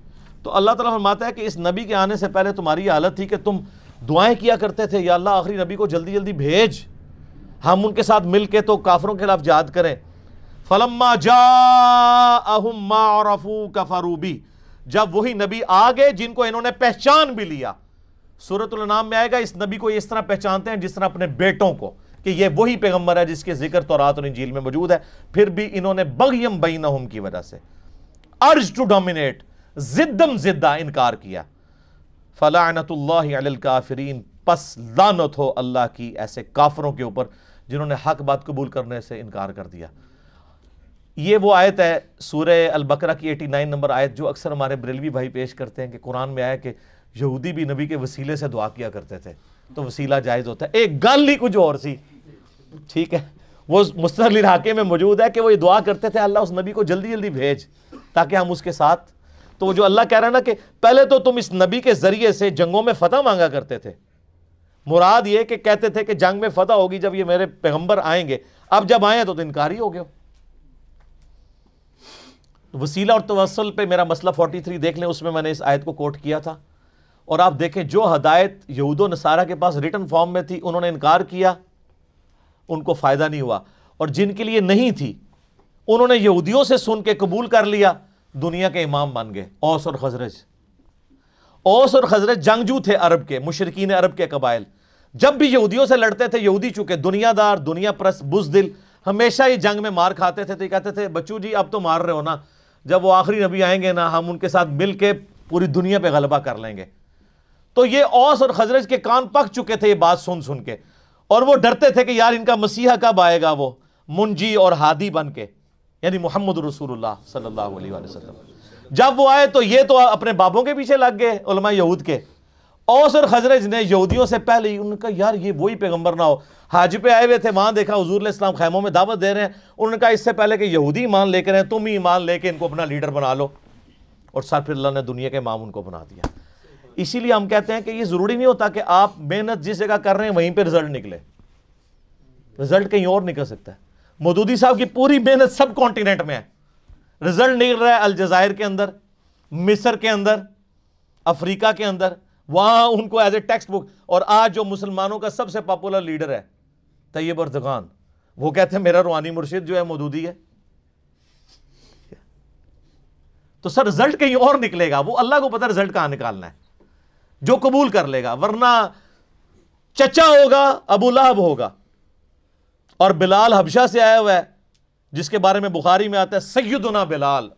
تو اللہ تعالیٰ فرماتا ہے کہ اس نبی کے آنے سے پہلے تمہاری حالت تھی کہ تم دعائیں کیا کرتے تھے، یا اللہ آخری نبی کو جلدی جلدی بھیج، ہم ان کے ساتھ مل کے تو کافروں کے خلاف جہاد کریں. فلما جاءہم ما عرفوا کفروا بہ، جب وہی نبی آ گئے جن کو انہوں نے پہچان بھی لیا. سورۃ الانعام میں آئے گا اس نبی کو اس طرح پہچانتے ہیں جس طرح اپنے بیٹوں کو، کہ یہ وہی پیغمبر ہے جس کے ذکر تورات اور انجیل میں موجود ہے. پھر بھی انہوں نے بغیم بینہم کی وجہ سے، ارج ٹو ڈومینیٹ، زدم زدہ انکار کیا. فلعنت اللہ علی الکافرین، پس لعنت ہو اللہ کی ایسے کافروں کے اوپر جنہوں نے حق بات قبول کرنے سے انکار کر دیا. یہ وہ آیت ہے سورہ البقرہ کی 89 نمبر آیت جو اکثر ہمارے بریلوی بھائی پیش کرتے ہیں کہ قرآن میں آیا کہ یہودی بھی نبی کے وسیلے سے دعا کیا کرتے تھے، تو وسیلہ جائز ہوتا ہے. ایک گل ہی کچھ اور سی، ٹھیک ہے، وہ مستقل الحاقے میں موجود ہے کہ وہ یہ دعا کرتے تھے اللہ اس نبی کو جلدی جلدی بھیج تاکہ ہم اس کے ساتھ. تو وہ جو اللہ کہہ رہا ہے نا کہ پہلے تو تم اس نبی کے ذریعے سے جنگوں میں فتح مانگا کرتے تھے، مراد یہ کہ کہتے تھے کہ جنگ میں فتح ہوگی جب یہ میرے پیغمبر آئیں گے. اب جب آئے تو انکاری ہو گئے. وسیلہ اور توسل پہ میرا مسئلہ 43 دیکھ لیں، اس میں میں نے اس آیت کو کوٹ کیا تھا. اور آپ دیکھیں جو ہدایت یہود و نصارہ کے پاس ریٹن فارم میں تھی انہوں نے انکار کیا، ان کو فائدہ نہیں ہوا. اور جن کے لیے نہیں تھی انہوں نے یہودیوں سے سن کے قبول کر لیا، دنیا کے امام بن گئے. اوس اور خزرج، اوس اور خزرج جنگجو تھے عرب کے، مشرکین عرب کے قبائل. جب بھی یہودیوں سے لڑتے تھے، یہودی چونکہ دنیا دار، دنیا پرست، بزدل، ہمیشہ یہ جنگ میں مار کھاتے تھے. تو یہ کہتے تھے بچو جی اب تو مار رہے ہو نا، جب وہ آخری نبی آئیں گے نا ہم ان کے ساتھ مل کے پوری دنیا پہ غلبہ کر لیں گے. تو یہ اوس اور خزرج کے کان پک چکے تھے یہ بات سن سن کے، اور وہ ڈرتے تھے کہ یار ان کا مسیحا کب آئے گا وہ منجی اور ہادی بن کے، یعنی محمد رسول اللہ صلی اللہ علیہ وآلہ وسلم. جب وہ آئے تو یہ تو اپنے بابوں کے پیچھے لگ گئے علماء یہود کے. اوس اور خزرج نے یہودیوں سے پہلے ہی ان کا یار یہ وہی پیغمبر نہ ہو. حج پہ آئے ہوئے تھے، وہاں دیکھا حضور علیہ السلام خیموں میں دعوت دے رہے ہیں. انہوں نے کہا اس سے پہلے کہ یہودی ایمان لے کر ہیں تم ہی ایمان لے کے ان کو اپنا لیڈر بنا لو. اور سر پھر اللہ نے دنیا کے امام ان کو بنا دیا. اسی لیے ہم کہتے ہیں کہ یہ ضروری نہیں ہوتا کہ آپ محنت جس جگہ کر رہے ہیں وہیں پہ رزلٹ نکلے، رزلٹ کہیں اور نکل سکتا ہے. مودودی صاحب کی پوری محنت سب کانٹیننٹ میں ہے، رزلٹ نکل رہا ہے الجزائر کے اندر، مصر کے اندر، افریقہ کے اندر، وہاں ان کو ایز اے ٹیکسٹ بک. اور آج جو مسلمانوں کا سب سے پاپولر لیڈر ہے طیب اردگان، وہ کہتے ہیں میرا روحانی مرشد جو ہے مودودی ہے. تو سر رزلٹ کہیں اور نکلے گا، وہ اللہ کو پتہ رزلٹ کہاں نکالنا ہے، جو قبول کر لے گا. ورنہ چچا ہوگا ابو لہب ہوگا، اور بلال حبشہ سے آیا ہوا ہے جس کے بارے میں بخاری میں آتا ہے سیدنا بلال.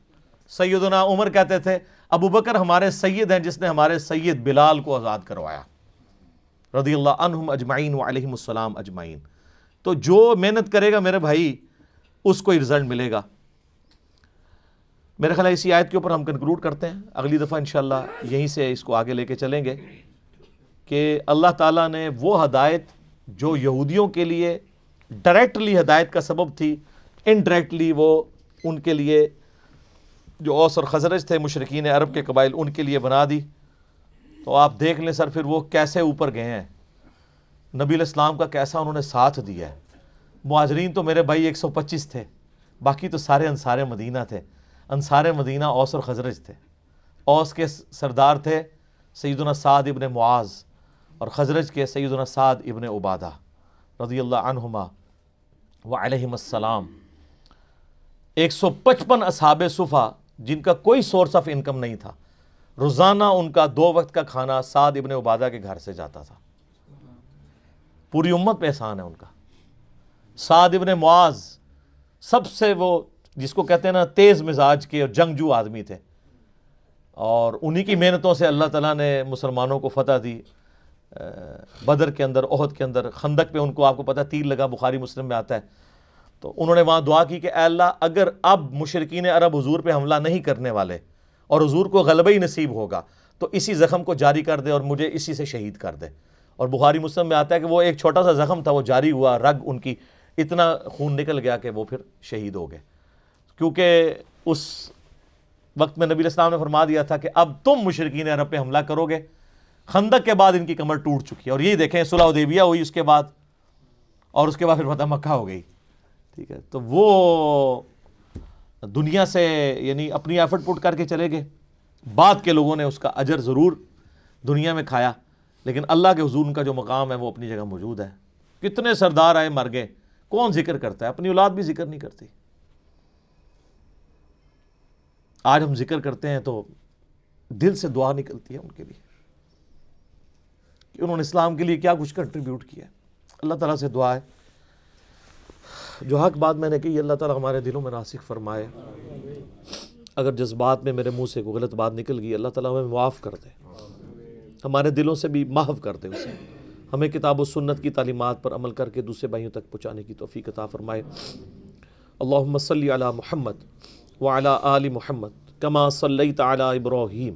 سیدنا عمر کہتے تھے ابو بکر ہمارے سید ہیں جس نے ہمارے سید بلال کو آزاد کروایا، رضی اللہ عنہم اجمعین وعلیہم السلام اجمعین. تو جو محنت کرے گا میرے بھائی اس کو ہی رزلٹ ملے گا. میرے خیال ہے اسی آیت کے اوپر ہم کنکلوڈ کرتے ہیں. اگلی دفعہ انشاءاللہ یہیں سے اس کو آگے لے کے چلیں گے کہ اللہ تعالیٰ نے وہ ہدایت جو یہودیوں کے لیے ڈائریکٹلی ہدایت کا سبب تھی، انڈائریکٹلی وہ ان کے لیے جو اوس اور خزرج تھے مشرکین عرب کے قبائل ان کے لیے بنا دی. تو آپ دیکھ لیں سر پھر وہ کیسے اوپر گئے ہیں، نبی علیہ السلام کا کیسا انہوں نے ساتھ دیا ہے. مہاجرین تو میرے بھائی 125 تھے، باقی تو سارے انصار مدینہ تھے. انصار مدینہ اوس اور خزرج تھے. اوس کے سردار تھے سیدنا سعد ابن معاذ، اور خزرج کے سیدنا سعد ابن عبادہ رضی اللہ عنہما وعلیہم السلام. 155 اصحاب صفا جن کا کوئی سورس آف انکم نہیں تھا، روزانہ ان کا 2 وقت کا کھانا سعد ابن عبادہ کے گھر سے جاتا تھا. پوری امت پہ احسان ہے ان کا. سعد ابن معاذ سب سے وہ جس کو کہتے ہیں نا تیز مزاج کے اور جنگجو آدمی تھے، اور انہی کی محنتوں سے اللہ تعالیٰ نے مسلمانوں کو فتح دی. بدر کے اندر، احد کے اندر، خندق پہ ان کو آپ کو پتہ تیر لگا، بخاری مسلم میں آتا ہے. تو انہوں نے وہاں دعا کی کہ اے اللہ اگر اب مشرکین عرب حضور پہ حملہ نہیں کرنے والے اور حضور کو غلبہ ہی نصیب ہوگا تو اسی زخم کو جاری کر دے اور مجھے اسی سے شہید کر دے. اور بخاری مسلم میں آتا ہے کہ وہ ایک چھوٹا سا زخم تھا، وہ جاری ہوا، رگ ان کی اتنا خون نکل گیا کہ وہ پھر شہید ہو گئے. کیونکہ اس وقت میں نبی علیہ السلام نے فرما دیا تھا کہ اب تم مشرکین عرب پہ حملہ کرو گے. خندق کے بعد ان کی کمر ٹوٹ چکی ہے، اور یہی دیکھیں صلح حدیبیہ ہوئی اس کے بعد، اور اس کے بعد پھر فتح مکہ ہو گئی. ٹھیک ہے، تو وہ دنیا سے یعنی اپنی ایفرٹ پٹ کر کے چلے گئے. بعد کے لوگوں نے اس کا اجر ضرور دنیا میں کھایا، لیکن اللہ کے حضور ان کا جو مقام ہے وہ اپنی جگہ موجود ہے. کتنے سردار آئے مر گئے، کون ذکر کرتا ہے؟ اپنی اولاد بھی ذکر نہیں کرتی. آج ہم ذکر کرتے ہیں تو دل سے دعا نکلتی ہے ان کے لیے کہ انہوں نے اسلام کے لیے کیا کچھ کنٹریبیوٹ کیا ہے. اللہ تعالیٰ سے دعا ہے جو حق بات میں نے کہی اللہ تعالیٰ ہمارے دلوں میں راسخ فرمائے. اگر جذبات میں میرے منہ سے کوئی غلط بات نکل گئی اللہ تعالیٰ ہمیں معاف کر دے، ہمارے دلوں سے بھی محو کر دے اسے. ہمیں کتاب و سنت کی تعلیمات پر عمل کر کے دوسرے بھائیوں تک پہنچانے کی توفیق عطا فرمائے. اللہم صلی علی محمد وعلی آل محمد کما صلیت علی ابراہیم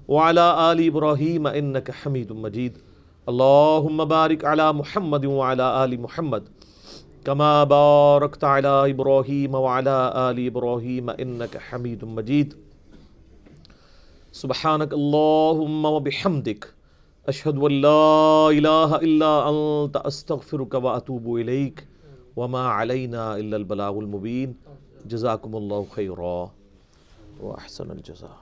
وعلی آل ابراہیم انک حمید مجید. اللہم بارک علی محمد وعلی آل محمد کما بارکت علی ابراہیم وعلی آل ابراہیم انک حمید مجید. سبحانک اللہم وبحمدک اشہد ان لا الہ الا انت استغفرک واتوب الیک وما علینا الا البلاغ المبین. جزاکم اللہ خیرا واحسن الجزاء.